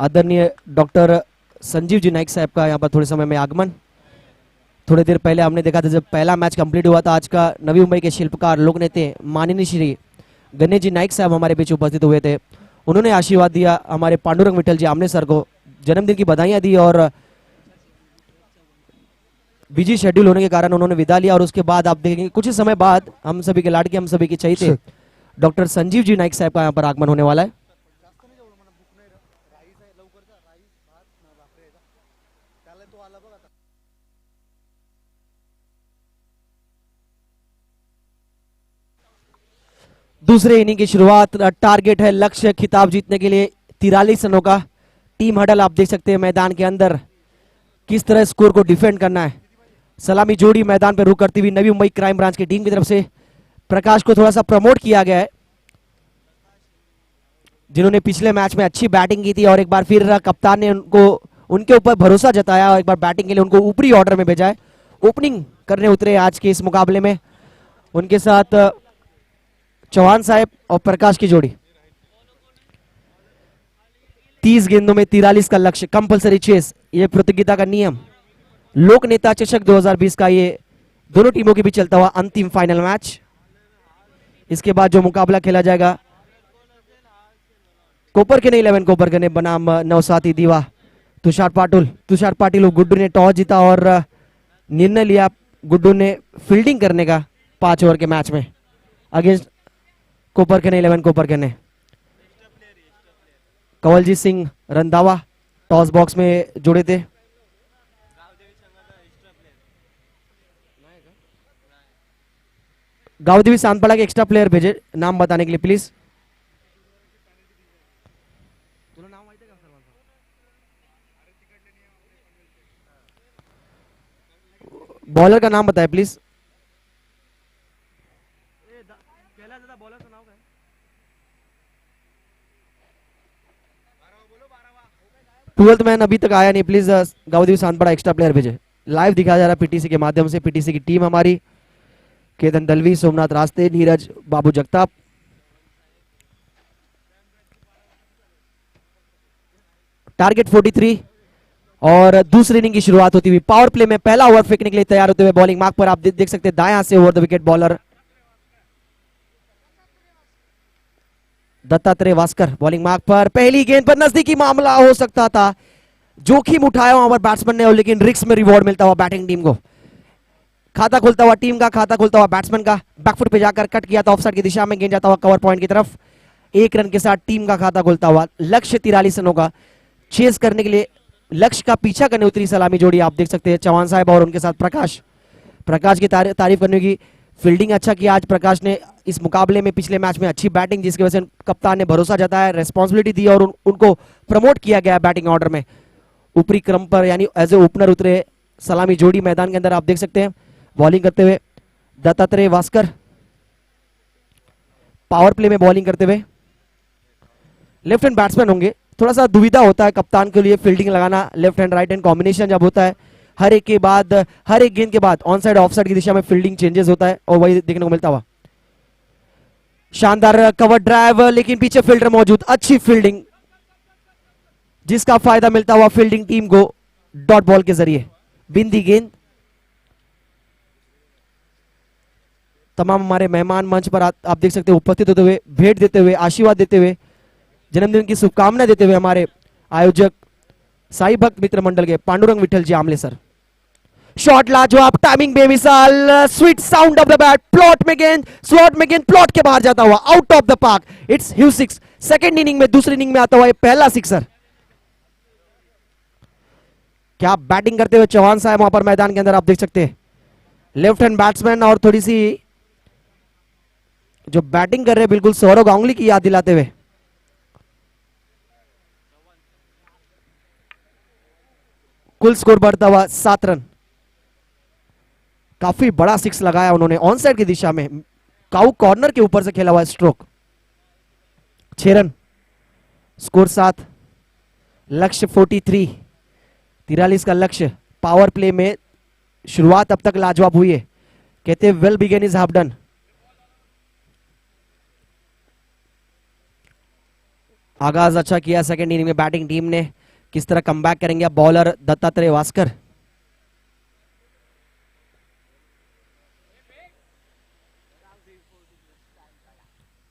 आदरणीय डॉक्टर संजीव जी नाइक साहब का यहाँ पर थोड़े समय में आगमन। थोड़ी देर पहले हमने देखा था जब पहला मैच कंप्लीट हुआ था, आज का नवी मुंबई के शिल्पकार लोक नेते माननीय श्री गणेश जी नाइक साहब हमारे बीच उपस्थित हुए थे। उन्होंने आशीर्वाद दिया हमारे पांडुरंग विठल जी आमने सर को, जन्मदिन की बधाइयां दी, और बिजी शेड्यूल होने के कारण उन्होंने विदा लिया। और उसके बाद आप देखेंगे कुछ ही समय बाद हम सभी के लाडके, हम सभी के चहेते डॉक्टर संजीव जी नाइक साहब का यहाँ पर आगमन होने वाला है। दूसरे इनिंग की शुरुआत, टारगेट है लक्ष्य खिताब जीतने के लिए 43 रनों का। टीम हडल आप देख सकते हैं मैदान के अंदर, किस तरह स्कोर को डिफेंड करना है। सलामी जोड़ी मैदान पर रुक करती हुई नवी मुंबई क्राइम ब्रांच की टीम की तरफ से। प्रकाश को थोड़ा सा प्रमोट किया गया है, जिन्होंने पिछले मैच में अच्छी बैटिंग की थी, और एक बार फिर कप्तान ने उनको उनके ऊपर भरोसा जताया और एक बार बैटिंग के लिए उनको ऊपरी ऑर्डर में भेजा है। ओपनिंग करने उतरे आज के इस मुकाबले में, उनके साथ चौहान साहब और प्रकाश की जोड़ी। 30 गेंदों में 43 का लक्ष्य, कंपलसरी चेस, ये प्रतियोगिता का नियम। लोक नेता चषक 2020 का ये दोनों टीमों के बीच चलता हुआ अंतिम फाइनल मैच। इसके बाद जो मुकाबला खेला जाएगा कोपरखेने 11 कोपरखेने बनाम नवसाती दीवा तुषार पाटिल और गुड्डू ने टॉस जीता और निर्णय लिया गुड्डू ने फील्डिंग करने का 5 ओवर के मैच में against Koparkhairane 11 Koparkhairane. Kanwaljit Singh Randhawa toss box में जुड़े थे। गावदेवी सांतपाड़ा के एक्स्ट्रा प्लेयर भेजे नाम बताने के लिए प्लीज। बॉलर का नाम बताए प्लीज। ट्वेल्थ मैन अभी तक आया नहीं, प्लीज गावदेवी सांतपाड़ा एक्स्ट्रा प्लेयर भेजे। लाइव दिखाया जा रहा है पीटीसी के माध्यम से। पीटीसी की टीम हमारी केतन दलवी, सोमनाथ रास्ते, नीरज बाबू जगताप। टारगेट 43 और दूसरी इनिंग की शुरुआत होती हुई पावर प्ले में पहला ओवर फेंकने के लिए तैयार होते हुए बॉलिंग मार्क पर आप देख सकते हैं दाएं हाथ से over the wicket bowler Dattatreya Waskar bowling mark पर। पहली गेंद पर नजदीकी मामला हो सकता था, जोखिम उठाया वहां पर बैट्समैन ने, लेकिन रिस्क में रिवॉर्ड मिलता हुआ बैटिंग टीम को। खाता खुलता हुआ टीम का, खाता खुलता हुआ बैट्समैन का। बैकफुट पे जाकर कट किया था ऑफसाइड की दिशा में, गेंद जाता हुआ कवर पॉइंट की तरफ। 1 रन के साथ टीम का खाता खुलता हुआ। लक्ष्य 43 रनों का चेस करने के लिए लक्ष्य का पीछा करने उतरी सलामी जोड़ी आप देख सकते हैं चौहान साहब और उनके साथ प्रकाश की तारीफ करने की। फील्डिंग अच्छा किया आज प्रकाश ने इस मुकाबले में, पिछले मैच में अच्छी बैटिंग जिसकी वजह से कप्तान ने भरोसा जताया, रेस्पॉन्सिबिलिटी दी और उनको प्रमोट किया गया बैटिंग ऑर्डर में। ऊपरी क्रम पर यानी एज ए ओपनर उतरे सलामी जोड़ी मैदान के अंदर आप देख सकते हैं। बॉलिंग करते हुए दत्तात्रेय वास्कर, पावर प्ले में बॉलिंग करते हुए। लेफ्ट हैंड बैट्समैन होंगे, थोड़ा सा दुविधा होता है कप्तान के लिए फील्डिंग लगाना। Left hand right hand combination जब होता है, हर एक गेंद के बाद ऑन साइड ऑफ साइड की दिशा में फील्डिंग चेंजेस होता है और वही देखने को मिलता हुआ। शानदार कवर ड्राइव, लेकिन पीछे फील्डर मौजूद, अच्छी फील्डिंग जिसका फायदा मिलता हुआ fielding team co dot ball के जरिए। बिंदी गेंद। तमाम हमारे मेहमान मंच पर आप देख सकते हैं उपस्थित होते हुए, भेंट देते हुए, आशीर्वाद देते हुए, जन्मदिन की शुभकामनाएं देते हुए हमारे आयोजक साई भक्त मित्र मंडल के पांडुरंग विठल जी आमले सर। शॉट लाजवाब, टाइमिंग बेमिसाल, sweet sound of the bat, plot में गेंद, स्लॉट में गेंद, प्लॉट के बाहर जाता हुआ, out of the park. It's huge 6। Second inning में, दूसरी इनिंग में आता हुआ ये पहला सिक्सर। क्या बैटिंग करते हुए चौहान साहब वहां पर मैदान के अंदर आप देख सकते हैं। लेफ्ट हैंड बैट्समैन और थोड़ी सी जो बैटिंग कर रहे हैं बिल्कुल सौरव गांगुली की याद दिलाते हुए। कुल स्कोर बढ़ता हुआ 7 रन। काफी बड़ा सिक्स लगाया उन्होंने ऑन साइड की दिशा में, काउ कॉर्नर के ऊपर से खेला हुआ स्ट्रोक। 6 रन, स्कोर 7, लक्ष्य 43, 43 का लक्ष्य। पावर प्ले में शुरुआत अब तक लाजवाब हुई है, कहते हैं well begun is half done. आगाज अच्छा किया सेकेंड इनिंग में बैटिंग टीम ने, किस तरह कमबैक करेंगे अब बॉलर दत्तात्रेय वास्कर।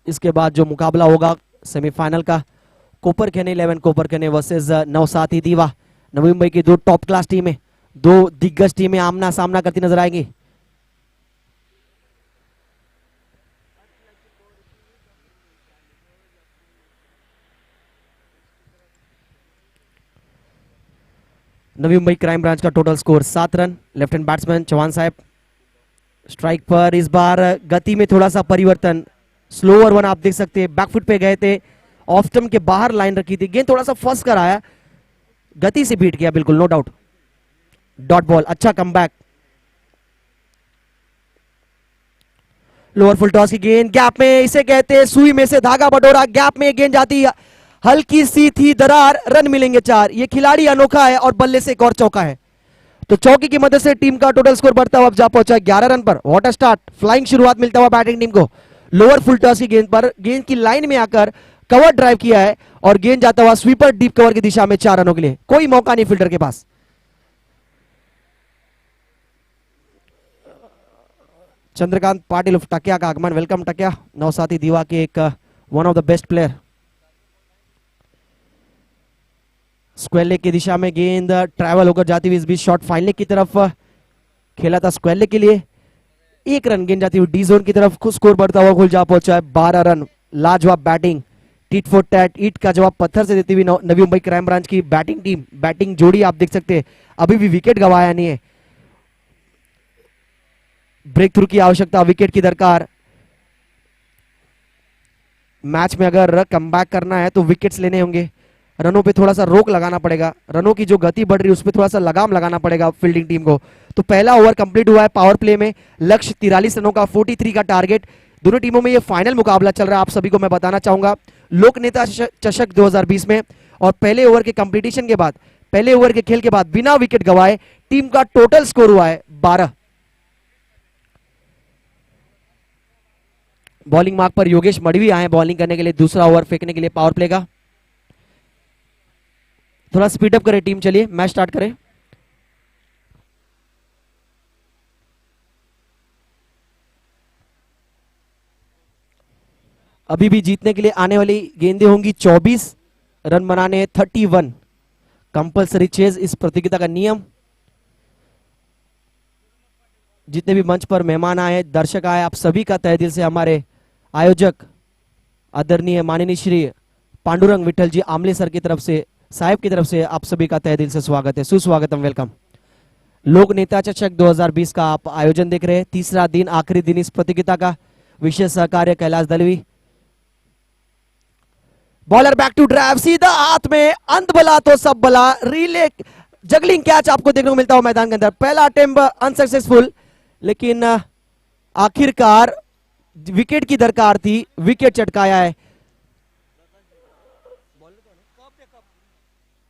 इसके बाद जो मुकाबला होगा सेमीफाइनल का, कोपरखेने 11 कोपरखेने वर्सेस नवसाती दीवा। नवी मुंबई की 2 टॉप क्लास टीमें, 2 दिग्गज टीमें आमना सामना करती नजर आएंगी। नवी मुंबई क्राइम ब्रांच का total score 7 run. Left hand batsman Chauhan साहब स्ट्राइक पर। इस बार गति में थोड़ा सा परिवर्तन, स्लोअर वन आप देख सकते हैं, बैकफुट पे गए थे, ऑफ स्टंप के बाहर लाइन रखी थी, गेंद थोड़ा सा फंस कर आया, गति से बीट किया बिल्कुल, नो डाउट। डॉट बॉल, अच्छा कमबैक। लोअर फुल टॉस की गेंद गैप में, इसे कहते हैं सुई में से धागा बटोरा। गैप में गेंद जाती, हल्की सी थी दरार, रन मिलेंगे 4। ये खिलाड़ी अनोखा है और बल्ले से एक और चौका है, तो चौकी की मदद से टीम का टोटल स्कोर बढ़ता हुआ जा पहुंचा 11 रन पर। व्हाट अ स्टार्ट, फ्लाइंग शुरुआत मिलता हुआ बैटिंग टीम को। लोअर फुल टॉस की गेंद पर, गेंद की लाइन में आकर कवर ड्राइव किया है और गेंद जाता हुआ स्वीपर डीप कवर की दिशा में 4 रनों के लिए। कोई मौका नहीं फील्डर के पास। चंद्रकांत पाटिल ऑफ टकिया का आगमन। वेलकम टकिया, नौसाती दीवा के एक one of the best player. Square leg की दिशा में गेंद ट्रैवल होकर जाती हुई इस बीच शॉट फाइन लेग की तरफ खेला था स्क्वायर लेग के लिए। 1 रन गेंद जाती हुई डी जोन की तरफ। खुद स्कोर बढ़ता हुआ खुल जा पहुंचा है 12 रन। लाजवाब बैटिंग, टीट फॉर टैट, ईट का जवाब पत्थर से देती हुई नवी मुंबई क्राइम ब्रांच की बैटिंग टीम, बैटिंग जोड़ी आप देख सकते हैं। अभी भी विकेट गवाया नहीं है। ब्रेक थ्रू की आवश्यकता, विकेट की दरकार। मैच में अगर कमबैक करना है तो विकेट्स लेने होंगे। रनों पे थोड़ा सा रोक लगाना पड़ेगा। रनों की जो गति बढ़ रही है उस पर थोड़ा सा लगाम लगाना पड़ेगा फील्डिंग टीम को। तो पहला ओवर कंप्लीट हुआ है पावर प्ले में। लक्ष्य 43 रनों का, 43 का टारगेट। दोनों टीमों में ये फाइनल मुकाबला चल रहा है। आप सभी को मैं बताना चाहूंगा लोक नेता चषक 2020 में। और पहले ओवर के कंपटीशन के बाद, पहले ओवर के खेल के बाद बिना विकेट गवाए टीम का टोटल स्कोर हुआ है 12। बॉलिंग मार्क पर योगेश मड़वी आए बॉलिंग करने के लिए, दूसरा ओवर फेंकने के लिए पावर प्ले का। थोड़ा स्पीड अप करें टीम, चलिए मैच स्टार्ट करें। अभी भी जीतने के लिए आने वाली गेंदें होंगी 24, रन बनाने 31। कंपल्सरी चेज इस प्रतियोगिता का नियम। जितने भी मंच पर मेहमान आए, दर्शक आए, आप सभी का तहे दिल से हमारे आयोजक आदरणीय माननीय श्री पांडुरंग विठल जी आमले सर की तरफ से, साहब की तरफ से आप सभी का तहे दिल से स्वागत है, सुस्वागतम, वेलकम। लोक नेता चषक 2020 का आप आयोजन देख रहे हैं। तीसरा दिन, आखिरी दिन इस प्रतियोगिता का। विशेष सहकार्य Kailash Dalvi. Bowler back to drive, सीधा हाथ में, अंत बला तो सब बला। रिले जगलिंग कैच आपको देखने को मिलता है मैदान के अंदर। पहला अटेम्प्ट अनसक्सेसफुल, लेकिन आखिरकार विकेट की दरकार थी, विकेट चटकाया है।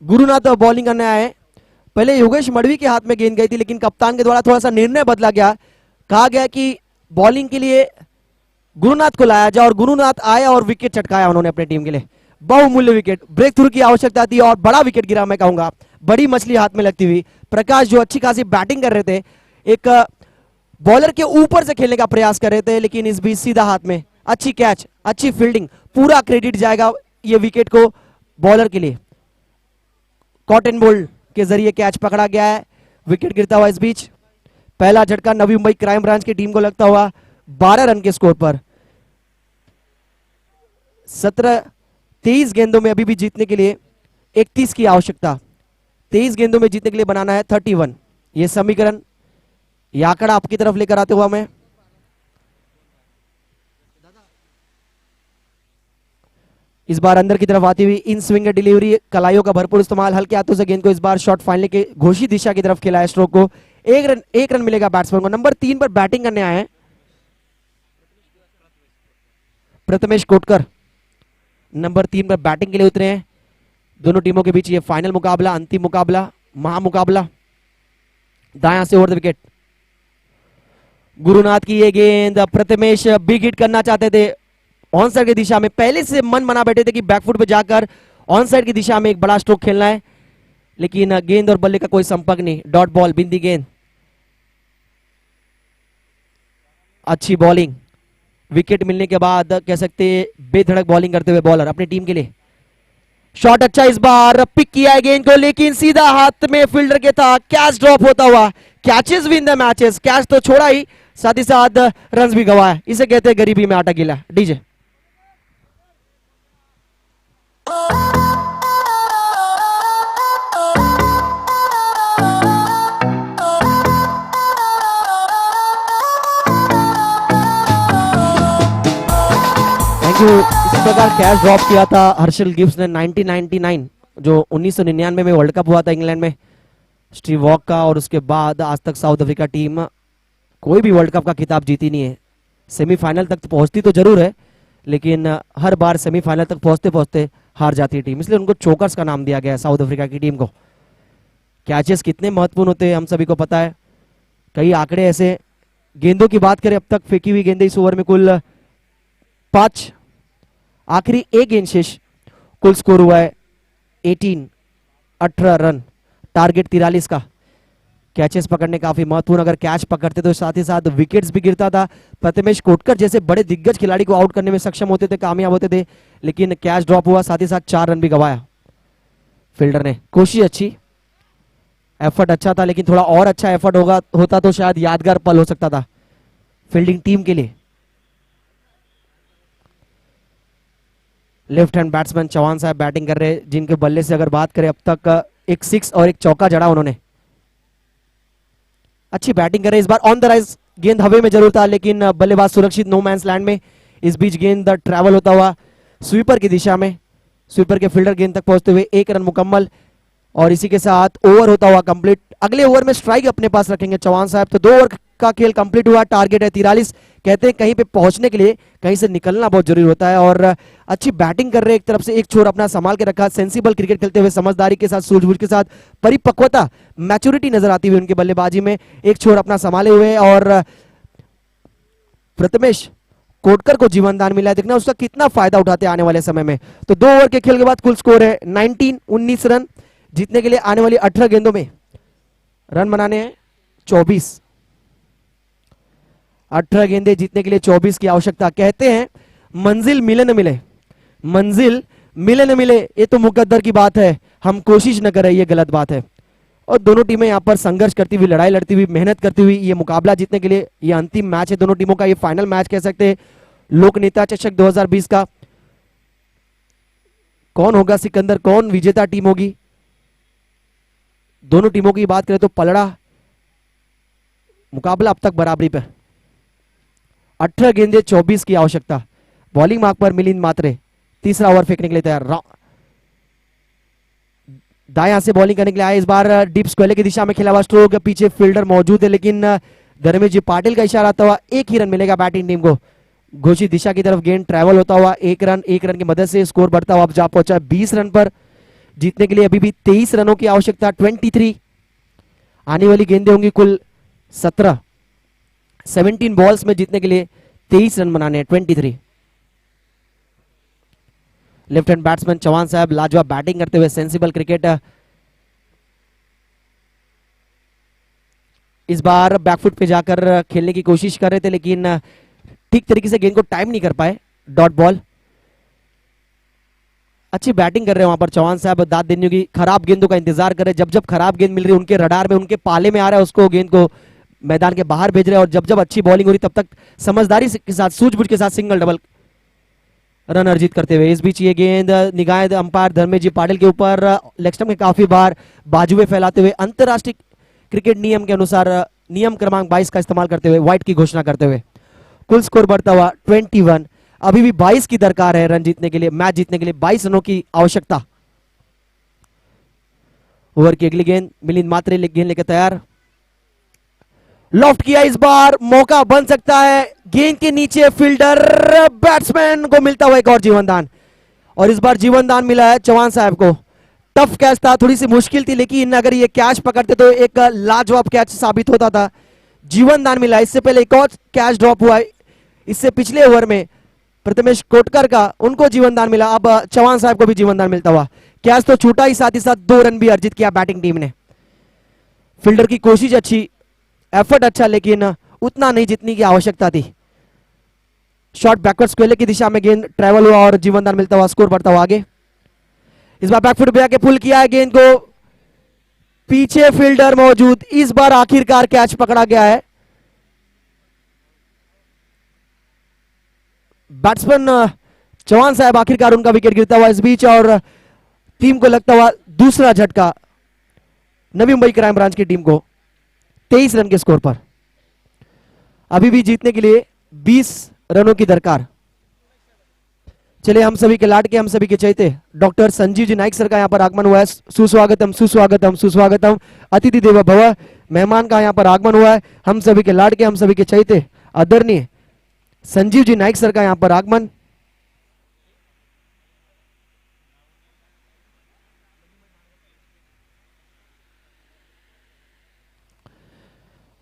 गुरुनाथ बॉलिंग करने आए। पहले योगेश मड़वी के हाथ में गेंद गई थी, लेकिन कप्तान के द्वारा थोड़ा सा निर्णय बदला गया। कहा गया कि बॉलिंग के लिए गुरुनाथ को लाया जाए, और गुरुनाथ आया और विकेट चटकाया उन्होंने अपनी टीम के लिए। बहुमूल्य विकेट, ब्रेक थ्रू की आवश्यकता थी और बड़ा विकेट गिरा, मैं कहूंगा बड़ी मछली हाथ में लगती हुई। प्रकाश जो अच्छी खासी बैटिंग कर रहे थे, एक बॉलर के ऊपर से खेलने का प्रयास कर रहे थे, लेकिन इस बीच सीधा हाथ में। अच्छी कैच, अच्छी फील्डिंग, पूरा क्रेडिट जाएगा ये विकेट को बॉलर के लिए। कॉटन बोल्ट के जरिए कैच पकड़ा गया है, विकेट गिरता हुआ इस बीच। पहला झटका नवी मुंबई क्राइम ब्रांच की टीम को लगता हुआ 12 रन के स्कोर पर। 23 गेंदों में अभी भी जीतने के लिए 31 की आवश्यकता। 23 गेंदों में जीतने के लिए बनाना है 31। ये समीकरण, ये आंकड़ा आपकी तरफ लेकर आते हुआ मैं इस बार अंदर की तरफ आती हुई इन स्विंग डिलीवरी, कलाइयों का भरपूर इस्तेमाल, हल्के हाथों से गेंद को इस बार शॉट फाइनल के घोषित दिशा की तरफ खेला है। स्ट्रोक को एक रन मिलेगा बैट्समैन को। नंबर 3 पर बैटिंग करने आए हैं प्रथमेश कोटकर, नंबर 3 पर बैटिंग के लिए उतरे हैं। दोनों टीमों के बीच ये फाइनल मुकाबला, अंतिम मुकाबला, महामुकाबला। दायां से ओवर द विकेट, गुरुनाथ की ये गेंद, प्रथमेश बिग हिट करना चाहते थे ऑन साइड की दिशा में। पहले से मन बना बैठे थे कि बैकफुट पे जाकर ऑन साइड की दिशा में एक बड़ा स्ट्रोक खेलना है, लेकिन गेंद और बल्ले का कोई संपर्क नहीं। डॉट बॉल, बिंदी गेंद। अच्छी बॉलिंग, विकेट मिलने के बाद कह सकते बेधड़क बॉलिंग करते हुए बॉलर अपनी टीम के लिए। शॉट अच्छा इस बार, पिक किया है गेंद को, लेकिन सीधा हाथ में फील्डर के था। कैच ड्रॉप होता हुआ। Catches win the matches, catch तो छोड़ा ही, साथ ही साथ रन्स भी गवाए। इसे कहते हैं गरीबी में आटा गीला। डीजे इसी प्रकार कैच ड्रॉप किया था हर्षल गिब्स ने 1999, जो 1999 में वर्ल्ड कप हुआ था इंग्लैंड में, स्टीव वॉक का। और उसके बाद आज तक साउथ अफ्रीका टीम कोई भी वर्ल्ड कप का खिताब जीती नहीं है। सेमीफाइनल तक तो पहुंचती तो जरूर है, लेकिन हर बार सेमीफाइनल तक पहुंचते पहुंचते हार जाती है टीम, इसलिए उनको चोकर्स का नाम दिया गया है साउथ अफ्रीका की टीम को। कैचेस कितने महत्वपूर्ण होते हैं हम सभी को पता है। कई आंकड़े ऐसे, गेंदों की बात करें अब तक फेंकी हुई गेंदें इस ओवर में कुल 5, आखिरी एक गेंद शेष, कुल स्कोर हुआ है 18 रन, टारगेट 43 का। कैचेस पकड़ने काफी महत्वपूर्ण, अगर कैच पकड़ते तो साथ ही साथ विकेट्स भी गिरता था। प्रथमेश कोटकर जैसे बड़े दिग्गज खिलाड़ी को आउट करने में सक्षम होते थे, कामयाब होते थे, लेकिन कैच ड्रॉप हुआ, साथ ही साथ 4 रन भी गंवाया फील्डर ने। कोशिश अच्छी, एफर्ट अच्छा था, लेकिन थोड़ा और अच्छा एफर्ट होता तो शायद यादगार पल हो सकता था फील्डिंग टीम के लिए। लेफ्ट हैंड बैट्समैन चौहान साहब बैटिंग कर रहे, जिनके बल्ले से अगर बात करें अब तक एक 6 और एक चौका जड़ा उन्होंने। अच्छी बैटिंग कर रहे, इस बार ऑन द राइज, गेंद हवा में जरूर था, लेकिन बल्लेबाज सुरक्षित नो मैंस लैंड में। इस बीच गेंद ट्रैवल होता हुआ स्वीपर की दिशा में, स्वीपर के फील्डर गेंद तक पहुंचते हुए 1 रन मुकम्मल, और इसी के साथ ओवर होता हुआ कंप्लीट। अगले ओवर में स्ट्राइक अपने पास रखेंगे चौहान साहब, तो 2 ओवर का खेल कंप्लीट हुआ, टारगेट है 43। कहते हैं कहीं पे पहुंचने के लिए कहीं से निकलना बहुत जरूरी होता है, और अच्छी बैटिंग कर रहे, एक तरफ से एक छोर अपना संभाल के रखा, सेंसिबल क्रिकेट खेलते हुए, समझदारी के साथ, सूझबूझ के साथ, परिपक्वता, मैच्योरिटी नजर आती हुई उनकी बल्लेबाजी में, एक छोर अपना संभाले हुए। और प्रथमेश कोटकर को जीवन दान मिला है, देखना उसका कितना फायदा उठाते आने वाले समय में। तो 2 ओवर के खेल के बाद कुल स्कोर है 19 रन, जीतने के लिए आने वाली 18 गेंदों में रन बनाने हैं 24। 18 गेंदे जीतने के लिए 24 की आवश्यकता। कहते हैं मंजिल मिले न मिले, मंजिल मिले न मिले, ये तो मुकद्दर की बात है, हम कोशिश न करें ये गलत बात है। और दोनों टीमें यहां पर संघर्ष करती हुई, लड़ाई लड़ती हुई, मेहनत करती हुई, ये मुकाबला जीतने के लिए ये अंतिम मैच है दोनों टीमों का, ये फाइनल मैच कह सकते हैं लोकनेता चषक 2020 का। कौन होगा सिकंदर, कौन विजेता टीम होगी? दोनों टीमों की बात करें तो पलड़ा मुकाबला अब तक बराबरी पे। 18 गेंदे 24 की आवश्यकता। बॉलिंग मार्क पर मिलिंद मात्रे तीसरा ओवर फेंकने के लिए तैयार। दाएं से बॉलिंग करने के लिए आए, इस बार डीप स्क्वेयर की दिशा में खेला हुआ स्ट्रोक, पीछे फील्डर मौजूद है, लेकिन धर्मेश जी पाटिल का इशारा आता हुआ 1 ही रन मिलेगा बैटिंग टीम को। घोषित दिशा की तरफ गेंद ट्रैवल होता हुआ 1 रन, 1 रन की मदद से स्कोर बढ़ता हुआ अब जा पहुंचा 20 रन पर। जीतने के लिए अभी भी 23 रनों की आवश्यकता, 23। आने वाली गेंदें होंगी कुल 17 बॉल्स में जीतने के लिए 23 रन बनाने हैं, 23। लेफ्ट हैंड बैट्समैन चौहान साहब लाजवाब बैटिंग करते हुए, सेंसिबल क्रिकेट। इस बार बैकफुट पे जाकर खेलने की कोशिश कर रहे थे, लेकिन ठीक तरीके से गेंद को टाइम नहीं कर पाए, डॉट बॉल। अच्छी बैटिंग कर रहे हैं वहां पर चौहान साहब, दाद देने की, खराब गेंदों का इंतजार कर रहे हैं, जब जब खराब गेंद मिल रही है उनके रडार में, उनके पाले में आ रहा है, उसको गेंद को मैदान के बाहर भेज रहे हैं, और जब जब अच्छी बॉलिंग हो रही तब तक समझदारी के साथ, सूझबूझ के साथ सिंगल डबल रन अर्जित करते हुए। इस बीच ये गेंद निगाहें अंपायर धर्मेश जी पाटिल के ऊपर, लेग स्टंप में काफी बार बाजुएं फैलाते हुए, अंतरराष्ट्रीय क्रिकेट नियम के अनुसार नियम क्रमांक 22 का इस्तेमाल करते हुए वाइड की घोषणा करते हुए। कुल स्कोर बढ़ता हुआ 21। अभी भी 22 की दरकार है रन जीतने के लिए, मैच जीतने के लिए 22 रनों की आवश्यकता। ओवर की अगली गेंद मिलिंद मात्रे गेंद लेकर तैयार, लॉफ्ट किया, इस बार मौका बन सकता है, गेंद के नीचे फील्डर बैट्समैन को मिलता हुआ एक और जीवनदान, और इस बार जीवनदान मिला है चौहान साहब को। टफ कैच था, थोड़ी सी मुश्किल थी, लेकिन अगर ये कैच पकड़ते तो एक लाजवाब कैच साबित होता था। जीवनदान मिला। इससे पहले एक और कैच ड्रॉप हुआ, इससे पिछले ओवर में प्रथमेश कोटकर का, उनको जीवनदान मिला, अब चौहान साहब को भी जीवनदान मिलता हुआ। कैच तो छूटा ही, साथ 2 रन भी अर्जित किया बैटिंग टीम ने। फील्डर की कोशिश अच्छी, एफर्ट अच्छा, लेकिन उतना नहीं जितनी की आवश्यकता थी। शॉट बैकवर्ड स्क्वेयर की दिशा में गेंद ट्रैवल हुआ और जीवनदान मिलता हुआ, स्कोर बढ़ता हुआ आगे। इस बार बैकफुट पे आके पुल किया है गेंद को, पीछे फील्डर मौजूद, इस बार आखिरकार कैच पकड़ा गया है। बैट्समैन चौहान साहब आखिरकार उनका विकेट गिरता हुआ इस बीच, और टीम को लगता हुआ दूसरा झटका नवी मुंबई क्राइम ब्रांच की टीम को 23 रन के स्कोर पर। अभी भी जीतने के लिए 20 रनों की दरकार। चलिए हम सभी के लाडके, हम सभी के चहेते डॉक्टर संजीव जी नाइक सर का यहाँ पर आगमन हुआ है। सुस्वागतम सुस्वागतम सुस्वागतम, अतिथि देवो भव, मेहमान का यहाँ पर आगमन हुआ है। हम सभी के लाडके, हम सभी के चहेते आदरणीय संजीव जी नाइक सर का यहाँ पर आगमन।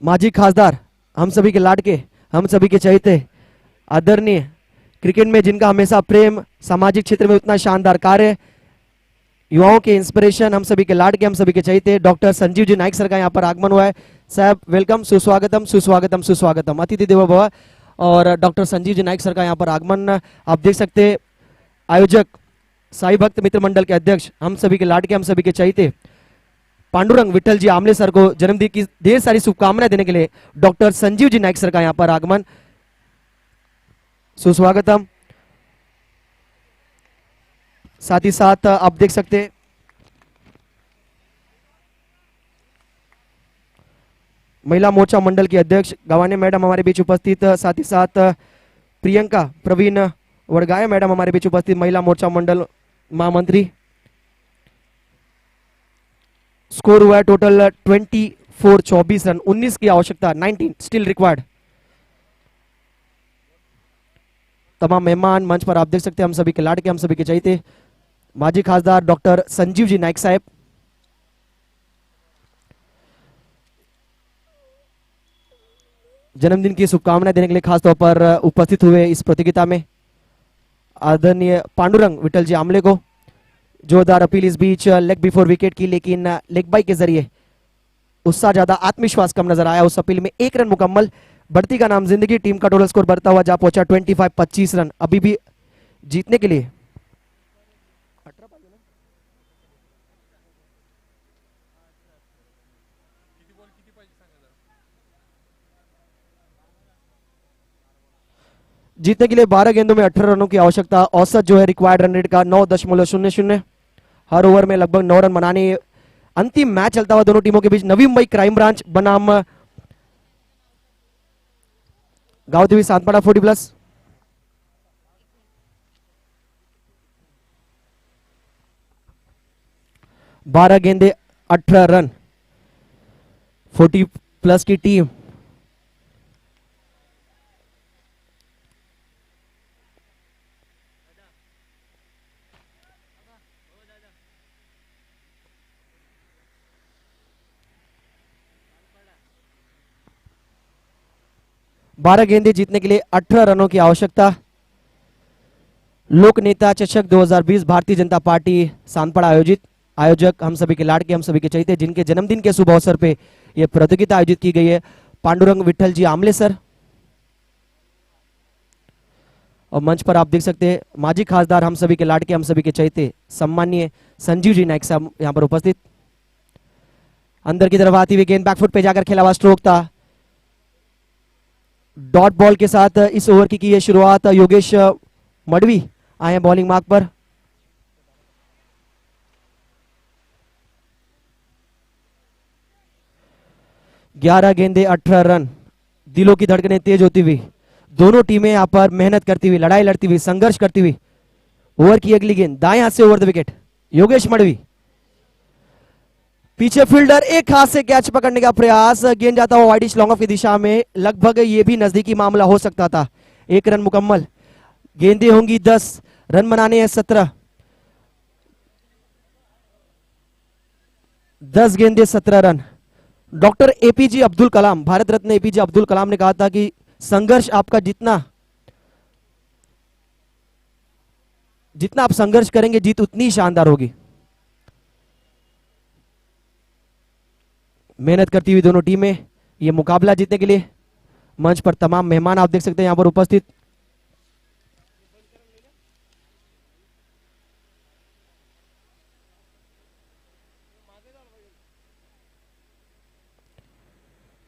माजी खासदार, हम सभी के लाडके, हम सभी के चहेते आदरणीय क्रिकेट में जिनका हमेशा प्रेम, सामाजिक क्षेत्र में उतना शानदार कार्य, युवाओं के इंस्पिरेशन, हम सभी के लाडके, हम सभी के चहेते डॉक्टर संजीव जी नाइक सर का यहाँ पर आगमन हुआ है। साहब वेलकम, सुस्वागतम सुस्वागतम सुस्वागतम, अतिथि देवो भव। और डॉक्टर संजीव जी नाइक सर का यहाँ पर आगमन आप देख सकते हैं। आयोजक साई भक्त मित्र मंडल के अध्यक्ष, हम सभी के लाडके, हम सभी के चहेते पांडुरंग विठल जी आमले सर को जन्मदिन की ढेर सारी शुभकामनाएं देने के लिए डॉक्टर संजीव जी नाइक सर का यहाँ पर आगमन, सुस्वागतम। साथ ही साथ आप देख सकते हैं महिला मोर्चा मंडल की अध्यक्ष गवाने मैडम हमारे बीच उपस्थित, साथ ही साथ प्रियंका प्रवीण वड़गाय मैडम हमारे बीच उपस्थित, महिला मोर्चा मंडल महामंत्री। स्कोर हुआ है टोटल 24 रन, 19 की आवश्यकता, 19 स्टिल रिक्वायर्ड। तमाम मेहमान मंच पर आप देख सकते हैं, हम सभी के लाडके, हम सभी के चहेते माजी खासदार डॉक्टर संजीव जी नाइक साहब। जन्मदिन की शुभकामनाएं देने के लिए खासतौर पर उपस्थित हुए इस प्रतियोगिता में आदरणीय पांडुरंग विठल जी आमले को। जोरदार अपील इस बीच लेग बिफोर विकेट की, लेकिन लेग बाई के जरिए उत्साह ज्यादा, आत्मविश्वास कम नजर आया। उस अपील में 1 रन मुकम्मल, बढ़ती का नाम जिंदगी, टीम का टोटल स्कोर बढ़ता हुआ जा पहुंचा 25 रन। अभी भी जीतने के लिए जीतने के लिए 12 गेंदों में 18 रनों की आवश्यकता। औसत जो है रिक्वायर्ड रन रेट का 9.00, हर ओवर में लगभग 9 रन बनाने। अंतिम मैच चलता हुआ दोनों टीमों के बीच नवी मुंबई क्राइम ब्रांच बनाम गांव देवी सांतपाड़ा 40+। बारह गेंदे 18 रन, 40+ की टीम। बारह गेंदे जीतने के लिए 18 रनों की आवश्यकता। लोक नेता चषक 2020 भारतीय जनता पार्टी सांतपाड़ा आयोजित, आयोजक हम सभी के लाडके, हम सभी के चहेते, जिनके जन्मदिन के शुभ अवसर पे यह प्रतियोगिता आयोजित की गई है, पांडुरंग विठल जी आमले सर। और मंच पर आप देख सकते हैं माजी खासदार, हम सभी के लाडके, हम सभी के चहेते सम्मानीय संजीव जी नाइक साहब यहां पर उपस्थित। अंदर की तरफ आती हुई गेंद बैकफुट पे जाकर खेला हुआ स्ट्रोक था। डॉट बॉल के साथ इस ओवर की है शुरुआत। योगेश मडवी आए हैं बॉलिंग मार्क पर। ग्यारह गेंदे 18 रन, दिलों की धड़कनें तेज होती हुई, दोनों टीमें यहां पर मेहनत करती हुई, लड़ाई लड़ती हुई, संघर्ष करती हुई। ओवर की अगली गेंद दाएं हाथ से over the wicket, Yogesh Madavi. पीछे फील्डर एक हाथ से कैच पकड़ने का प्रयास, गेंद जाता हुआ वाइडिश लॉन्ग ऑफ की दिशा में, लगभग ये भी नजदीकी मामला हो सकता था। 1 रन मुकम्मल, गेंदें होंगी 10, रन बनाने हैं 17। 10 गेंदे 17 run. Doctor APJ Abdul Kalam, Bharat Ratna APJ Abdul Kalam ने कहा था कि संघर्ष आपका जितना आप संघर्ष करेंगे, जीत उतनी शानदार होगी। मेहनत करती हुई दोनों टीमें ये मुकाबला जीतने के लिए। मंच पर तमाम मेहमान आप देख सकते हैं यहां पर उपस्थित।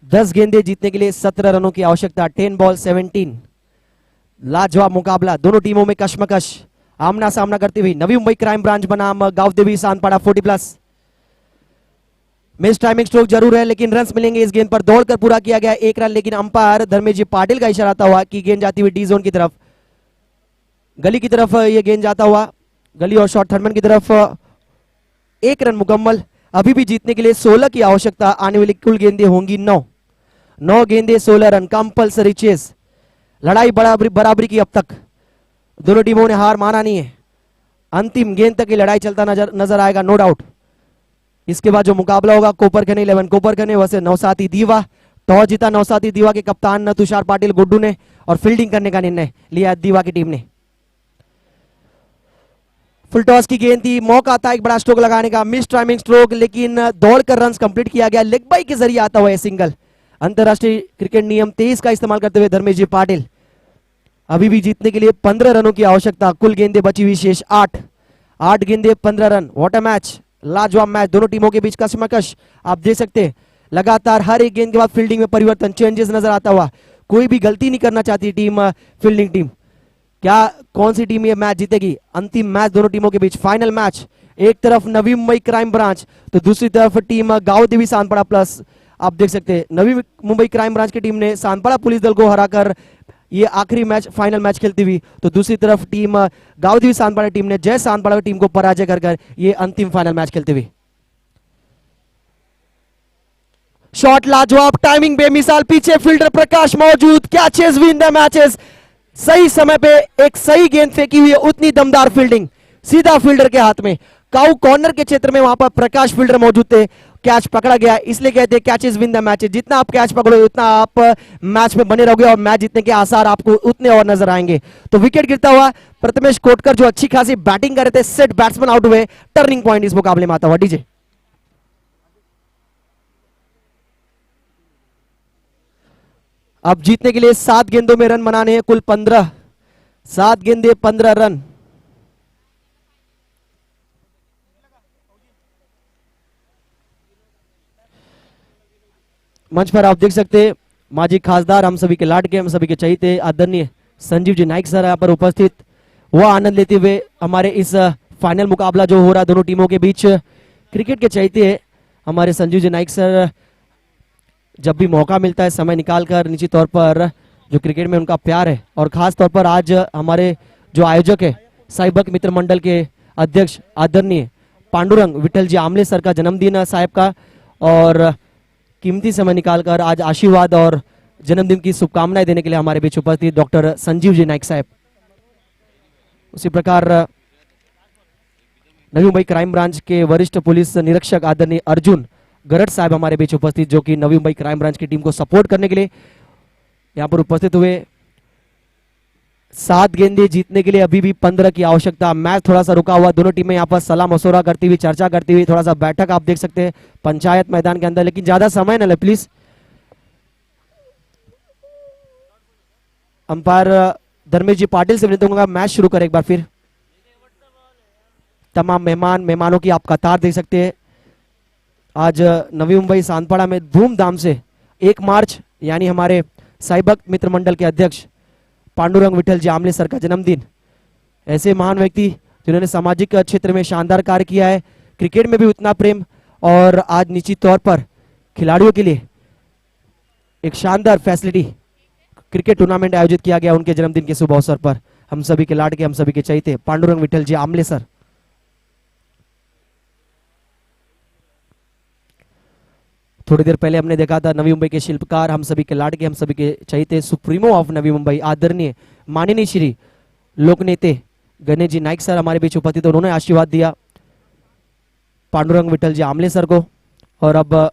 दस गेंदे जीतने के लिए 17 रनों की आवश्यकता। 10 बॉल 17। लाजवाब मुकाबला, दोनों टीमों में कश्मकश, आमना सामना करती हुई नवी मुंबई क्राइम ब्रांच बनाम गांव देवी सांतपाड़ा 40+। मिस टाइमिंग स्ट्रोक जरूर है, लेकिन रन्स मिलेंगे। इस गेंद पर दौड़कर पूरा किया गया 1 रन, लेकिन अंपायर धर्मेश जी पाटिल का इशारा हुआ कि गेंद जाती हुई डी जोन की तरफ, गली की तरफ यह गेंद जाता हुआ, गली और शॉर्ट थर्डमैन की तरफ। 1 रन मुकम्मल, अभी भी जीतने के लिए 16 की आवश्यकता। आने वाली कुल गेंदें होंगी 9 गेंदे 16 रन, कंपल्सरी चेस। लड़ाई बराबरी की अब तक, दोनों टीमों ने हार माना नहीं है। अंतिम गेंद तक की लड़ाई चलता नजर आएगा, नो डाउट। इसके बाद जो मुकाबला होगा कोपरखनी 11 कोपरखनी वर्सेस नौसाती दीवा, टॉस जीता नौसादी दीवा के कप्तान तुषार पाटिल गुड्डू ने और फील्डिंग करने का निर्णय लिया दीवा की टीम ने। फुल टॉस की गेंद थी, मौका था एक बड़ा स्ट्रोक लगाने का, मिस टाइमिंग स्ट्रोक, लेकिन दौड़कर रन्स कंप्लीट किया गया। लेग बाई के जरिए आता हुआ सिंगल। अंतरराष्ट्रीय क्रिकेट नियम 23 का इस्तेमाल करते हुए धर्मेश जी पाटिल। अभी भी जीतने के लिए 15 रनों की आवश्यकता, कुल गेंदें बची हुई शेष 8 गेंदें 15 रन। व्हाट अ मैच, लाजवाब मैच, दोनों टीमों के बीच कशमकश आप देख सकते हैं। लगातार हर एक गेंद के बाद फील्डिंग में परिवर्तन, चेंजेस नजर आता हुआ। कोई भी गलती नहीं करना चाहती टीम, फील्डिंग टीम। क्या कौन सी टीम ये मैच जीतेगी? अंतिम मैच दोनों टीमों के बीच, फाइनल मैच। एक तरफ नवी मुंबई क्राइम ब्रांच तो दूसरी तरफ टीम गांव देवी सांतपाड़ा प्लस। आप देख सकते हैं नवी मुंबई क्राइम ब्रांच की टीम ने सांतपाड़ा पुलिस दल को हराकर ये आखिरी मैच, फाइनल मैच खेलती हुई, तो दूसरी तरफ टीम गांव देवी सांतपाड़ा टीम ने जय सांतपाड़ा टीम को पराजय कर ये अंतिम फाइनल मैच खेलती हुई। शॉट लाजवाब, टाइमिंग बेमिसाल, पीछे फील्डर प्रकाश मौजूद, कैचेस विन द मैचेस। सही समय पे एक सही गेंद फेंकी हुई है, उतनी दमदार फील्डिंग, सीधा फील्डर के हाथ में। काउ कॉर्नर के क्षेत्र में वहां पर प्रकाश फील्डर मौजूद थे, कैच पकड़ा गया, इसलिए कहते हैं कैचेस विन द मैचेस। जितना आप कैच पकड़ोगे उतना आप मैच में बने रहोगे और मैच जीतने के आसार आपको उतने और नजर आएंगे। तो विकेट गिरता हुआ प्रथमेश कोटकर जो अच्छी खासी बैटिंग कर रहे थे, सेट बैट्समैन आउट हुए। टर्निंग पॉइंट इस मुकाबले में आता हुआ डीजे। अब जीतने के लिए 7 गेंदों में रन बनाने हैं, कुल 15, 7 गेंदे 15 रन। मंच पर आप देख सकते हैं माजी खासदार, हम सभी के लाडके, हम सभी के चहीते आदरणीय संजीव जी नाइक सर यहाँ पर उपस्थित, वह आनंद लेते हुए हमारे इस फाइनल मुकाबला जो हो रहा है दोनों टीमों के बीच। क्रिकेट के चहीते हमारे संजीव जी नाइक सर जब भी मौका मिलता है समय निकालकर, निश्चित तौर पर जो क्रिकेट में उनका प्यार है, और खास तौर पर आज हमारे जो आयोजक है साई भक्त मित्र मंडल के अध्यक्ष आदरणीय पांडुरंग विठल जी आमले सर का जन्मदिन है साहब का, और कीमती समय निकालकर आज आशीर्वाद और जन्मदिन की शुभकामनाएं देने के लिए हमारे बीच उपस्थित डॉक्टर संजीव जी नाइक साहब। उसी प्रकार नवी मुंबई क्राइम ब्रांच के वरिष्ठ पुलिस निरीक्षक आदरणीय अर्जुन गरड साहब हमारे बीच उपस्थित, जो कि नवी मुंबई क्राइम ब्रांच की टीम को सपोर्ट करने के लिए यहां पर उपस्थित हुए। 7 गेंदे जीतने के लिए अभी भी 15 की आवश्यकता। मैच थोड़ा सा रुका हुआ, दोनों टीमें यहां पर सलाह मशवरा करती हुई, चर्चा करती हुई, थोड़ा सा बैठक आप देख सकते हैं पंचायत मैदान के अंदर, लेकिन ज्यादा समय न ले प्लीज। अंपायर धर्मेश जी पाटिल से विनती करूंगा मैच शुरू करें एक बार फिर। तमाम मेहमानों की आप कतार देख सकते हैं। आज नवी मुंबई सांतपाड़ा में धूमधाम से 1 मार्च यानी हमारे साई भक्त मित्र मंडल के अध्यक्ष पांडुरंग विठल जी आमले सर का जन्मदिन। ऐसे महान व्यक्ति जिन्होंने सामाजिक क्षेत्र में शानदार कार्य किया है, क्रिकेट में भी उतना प्रेम, और आज निश्चित तौर पर खिलाड़ियों के लिए एक शानदार फैसिलिटी क्रिकेट टूर्नामेंट आयोजित किया गया उनके जन्मदिन के शुभ अवसर पर। हम सभी के लाडके, हम सभी के चहीते पांडुरंग विठल जी आमले सर। थोड़ी देर पहले हमने देखा था नवी मुंबई के शिल्पकार, हम सभी के लाडके, हम सभी के चहीते सुप्रीमो ऑफ नवी मुंबई आदरणीय माननीय श्री लोकनेते गणेश जी नाइक सर हमारे बीच उपस्थित, उन्होंने आशीर्वाद दिया पांडुरंग विठल जी आमले सर को। और अब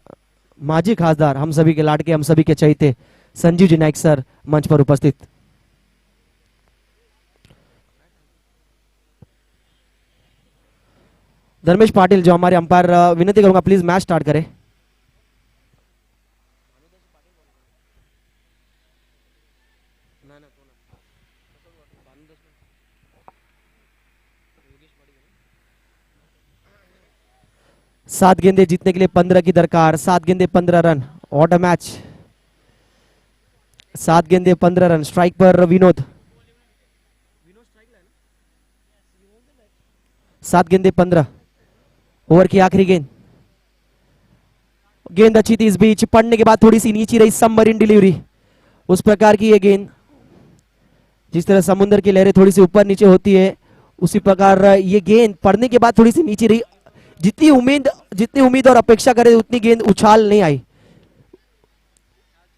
माजी खासदार, हम सभी के लाडके, हम सभी के चहीते संजीव जी नाइक सर मंच पर उपस्थित। धर्मेश पाटिल जो हमारे अंपायर, विनती करूंगा प्लीज मैच स्टार्ट करें। सात गेंदे जीतने के लिए 15 की दरकार, 7 गेंदे 15 रन। व्हाट अ मैच, 7 गेंदे 15 रन। स्ट्राइक पर विनोद, 7 गेंदे 15। ओवर की आखिरी गेंद, गेंद अच्छी थी, इस बीच पड़ने के बाद थोड़ी सी नीचे रही, सबमरीन डिलीवरी, उस प्रकार की ये गेंद। जिस तरह समुद्र की लहरें थोड़ी सी ऊपर नीचे होती है, उसी प्रकार ये गेंद पड़ने के बाद थोड़ी सी नीचे रही। जितनी उम्मीद और अपेक्षा करे उतनी गेंद उछाल नहीं आई,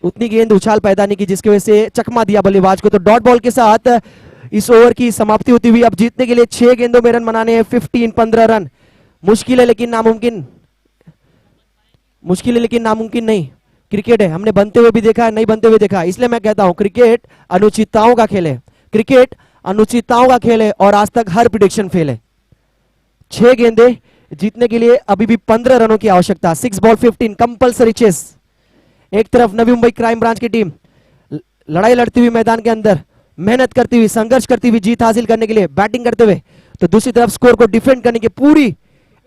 उतनी गेंद उछाल पैदा नहीं की, जिसकी वजह से चकमा दिया बल्लेबाज को। तो डॉट बॉल के साथ इस ओवर की समाप्ति होती हुई। अब जीतने के लिए 6 गेंदों में रन बनाने हैं, 15 रन। मुश्किल है लेकिन नामुमकिन नहीं। क्रिकेट है, हमने बनते हुए भी देखा है, नहीं बनते हुए देखा है, इसलिए मैं कहता हूं क्रिकेट अनुचितताओं का खेल है, क्रिकेट अनुचितताओं का खेल है और आज तक हर प्रिडिक्शन फेल है। 6 गेंदे जीतने के लिए अभी भी 15 रनों की आवश्यकता। 6 बॉल 15 कंपल्सरी चेस। एक तरफ नवी मुंबई क्राइम ब्रांच की टीम लड़ाई लड़ती हुई मैदान के अंदर मेहनत करती हुई, संघर्ष करती हुई जीत हासिल करने के लिए बैटिंग करते हुए, तो दूसरी तरफ स्कोर को डिफेंड करने की पूरी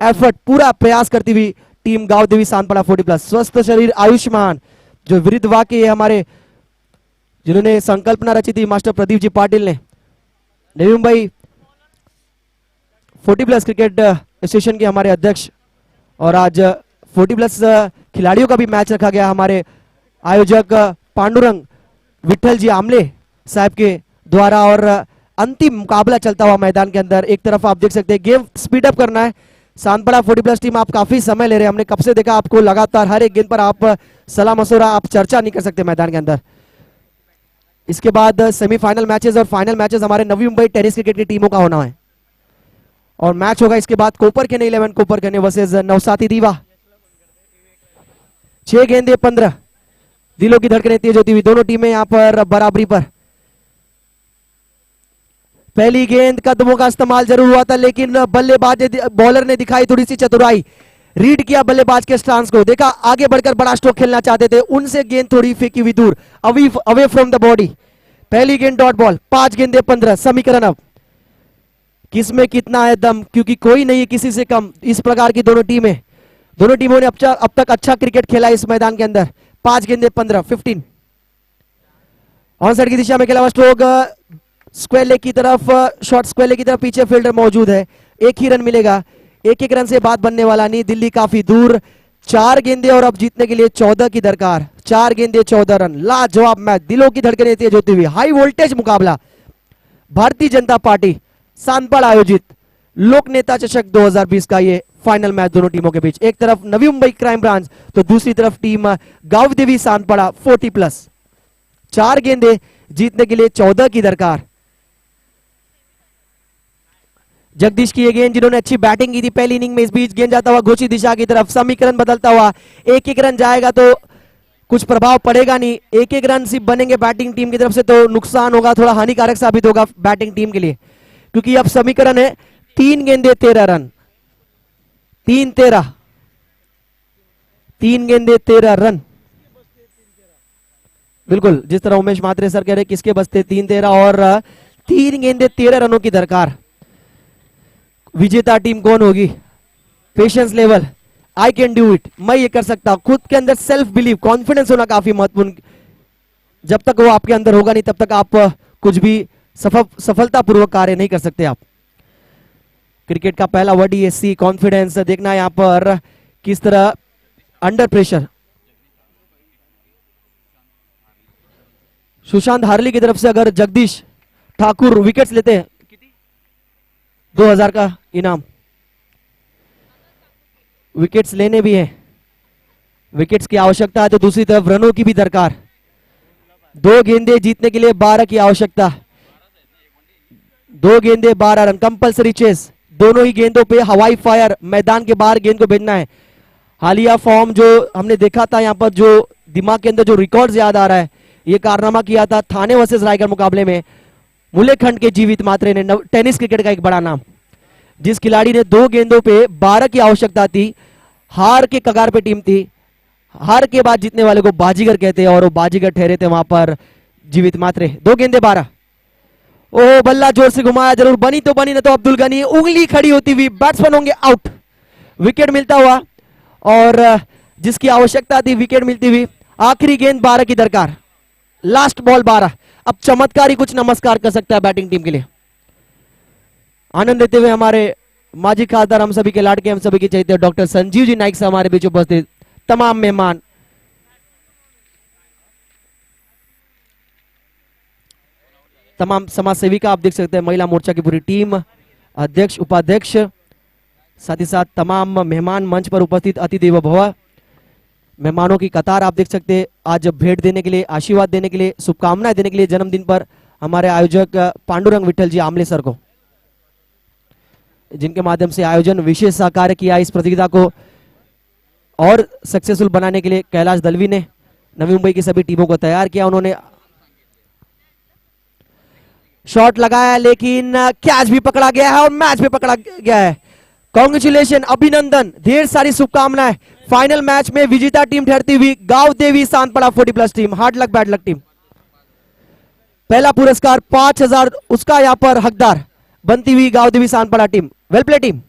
एफर्ट, पूरा प्रयास करती हुई टीम गांव देवी सांतपड़ा 40+। स्वस्थ शरीर आयुष्मान, जो विरुद्ध वाक्य है हमारे जिन्होंने संकल्पना रची थी मास्टर प्रदीप जी पाटिल ने। नवी मुंबई 40+ क्रिकेट एसोसिएशन के हमारे अध्यक्ष, और आज 40+ खिलाड़ियों का भी मैच रखा गया हमारे आयोजक पांडुरंग विठल जी आमले साहब के द्वारा, और अंतिम मुकाबला चलता हुआ मैदान के अंदर। एक तरफ आप देख सकते हैं गेम स्पीड अप करना है। सांतपड़ा 40+ टीम आप काफी समय ले रहे हैं, हमने कब से देखा आपको, लगातार हर एक गेंद पर आप सलाह मशवरा, आप चर्चा नहीं कर सकते मैदान के अंदर। इसके बाद सेमीफाइनल मैचेस और फाइनल मैचेस हमारे नवी मुंबई टेनिस क्रिकेट की टीमों का होना है, और मैच होगा इसके बाद कोपर के 11 कोपर के वर्सेस नवसाती दीवा। 6 गेंदे 15, दिलों की धड़कनें तेज होती हुई, दोनों टीमें यहां पर बराबरी पर। पहली गेंद कदमों का इस्तेमाल जरूर हुआ था, लेकिन बल्लेबाज बॉलर ने दिखाई थोड़ी सी चतुराई, रीड किया बल्लेबाज के स्टांस को, देखा आगे बढ़कर बड़ा स्ट्रोक खेलना चाहते थे, उनसे गेंद थोड़ी फेंकी हुई दूर, अवे फ्रॉम द बॉडी। पहली गेंद डॉट बॉल। 5 गेंदे 15, समीकरण अब किसमें कितना है दम, क्योंकि कोई नहीं है किसी से कम। इस प्रकार की दोनों टीमों ने अब तक अच्छा क्रिकेट खेला इस मैदान के अंदर। 5 गेंदे 15 15 ऑन साइड की दिशा में खेला हुआ स्ट्रोक, स्क्वायर लेग की तरफ, शॉर्ट स्क्वायर लेग की तरफ पीछे फील्डर मौजूद है। एक ही रन मिलेगा, एक रन से बात बनने वाला नहीं, दिल्ली काफी दूर। 4 गेंदे और अब जीतने के लिए 14 की दरकार। 4 गेंदे 14 रन, लाजवाब मैच, दिलों की धड़कनें तेज होती हुई, हाई वोल्टेज मुकाबला। भारतीय जनता पार्टी सांतपड़ा आयोजित लोक नेता चषक 2020 का ये फाइनल मैच दोनों टीमों के बीच। एक तरफ नवी मुंबई क्राइम ब्रांच, तो दूसरी तरफ टीम गांव देवी सांतपड़ा 40+। 4 गेंदे जीतने के लिए 14 की दरकार। जगदीश की ये गेंद, जिन्होंने अच्छी बैटिंग की थी पहली इनिंग में, इस बीच गेंद जाता हुआ घोषी दिशा की तरफ, समीकरण बदलता हुआ। एक रन जाएगा तो कुछ प्रभाव पड़ेगा नहीं, एक रन सिर्फ बनेंगे बैटिंग टीम की तरफ से तो नुकसान होगा, थोड़ा हानिकारक साबित होगा बैटिंग टीम के लिए, क्योंकि अब समीकरण है 3 गेंदे 13 रन। 3-13, 3 गेंदे 13 रन। बिल्कुल जिस तरह उमेश मात्रे सर कह रहे किसके बसते 3-13, और 3 गेंदे 13 रनों की दरकार। विजेता टीम कौन होगी? Patience level, I can do it, मैं ये कर सकता हूं, खुद के अंदर सेल्फ बिलीव, कॉन्फिडेंस होना काफी महत्वपूर्ण। जब तक वो आपके अंदर होगा नहीं तब तक आप कुछ भी सफलतापूर्वक कार्य नहीं कर सकते आप। क्रिकेट का पहला वर्ड ही सी, कॉन्फिडेंस। देखना है यहां पर किस तरह अंडर प्रेशर। सुशांत हार्ली की तरफ से अगर जगदीश ठाकुर विकेट्स लेते हैं, 2000 का इनाम। विकेट्स लेने भी है, विकेट्स की आवश्यकता है, तो दूसरी तरफ रनों की भी दरकार। 2 गेंदे जीतने के लिए 12 की आवश्यकता। 2 गेंदे 12 रन, कंपल्सरी चेस। दोनों ही गेंदों पे हवाई फायर, मैदान के बाहर गेंद को भेजना है। हालिया फॉर्म जो हमने देखा था यहाँ पर, जो दिमाग के अंदर जो रिकॉर्ड्स याद आ रहा है, ये कारनामा किया था थाने वर्सेस रायगढ़ मुकाबले में मुलेखंड के जीवित मात्रे ने, टेनिस क्रिकेट का एक बड़ा नाम, जिस खिलाड़ी ने 2 गेंदों पे 12 की आवश्यकता थी, हार के कगार पे टीम थी, हार के बाद जीतने वाले को बाजीगर कहते हैं और वो बाजीगर ठहरे थे वहां पर जीवित मात्रे। 2 गेंदे 12। ओ बल्ला जोर से घुमाया, जरूर बनी तो बनी, ना तो अब्दुल गनी, उंगली खड़ी होती हुई, बैट्समैन होंगे आउट। विकेट मिलता हुआ, और जिसकी आवश्यकता थी विकेट मिलती हुई। आखिरी गेंद 12 की दरकार, लास्ट बॉल 12। अब चमत्कार ही कुछ नमस्कार कर सकता है बैटिंग टीम के लिए। आनंद लेते हुए हमारे माजी खासदार, हम सभी के लाडके, हम सभी के चहेते डॉक्टर संजीव जी नाइक से हमारे बीच उपस्थित तमाम मेहमान, तमाम समाज सेविका, आप देख सकते हैं महिला मोर्चा की पूरी टीम, अध्यक्ष उपाध्यक्ष, साथ ही साथ तमाम मेहमान मंच पर उपस्थित अतिथि व भव, मेहमानों की कतार आप देख सकते हैं। आज भेंट देने के लिए, आशीर्वाद देने के लिए, शुभकामनाएं देने के लिए जन्मदिन पर हमारे आयोजक पांडुरंग विठल जी आमले सर को, जिनके माध्यम से आयोजन विशेष सहकार्य किया इस प्रतियोगिता को और सक्सेसफुल बनाने के लिए कैलाश दलवी ने, नवी मुंबई की सभी टीमों को तैयार किया उन्होंने। शॉट लगाया लेकिन कैच भी पकड़ा गया है और मैच भी पकड़ा गया है। कॉन्ग्रेचुलेशन, अभिनंदन, ढेर सारी शुभकामनाएं। फाइनल मैच में विजेता टीम ठहरती हुई गांव देवी सांतपड़ा 40+ team. Hard luck bad luck team. पहला पुरस्कार 5000 उसका यहां पर हकदार बनती हुई गांव देवी सांतपड़ा टीम। Well play team.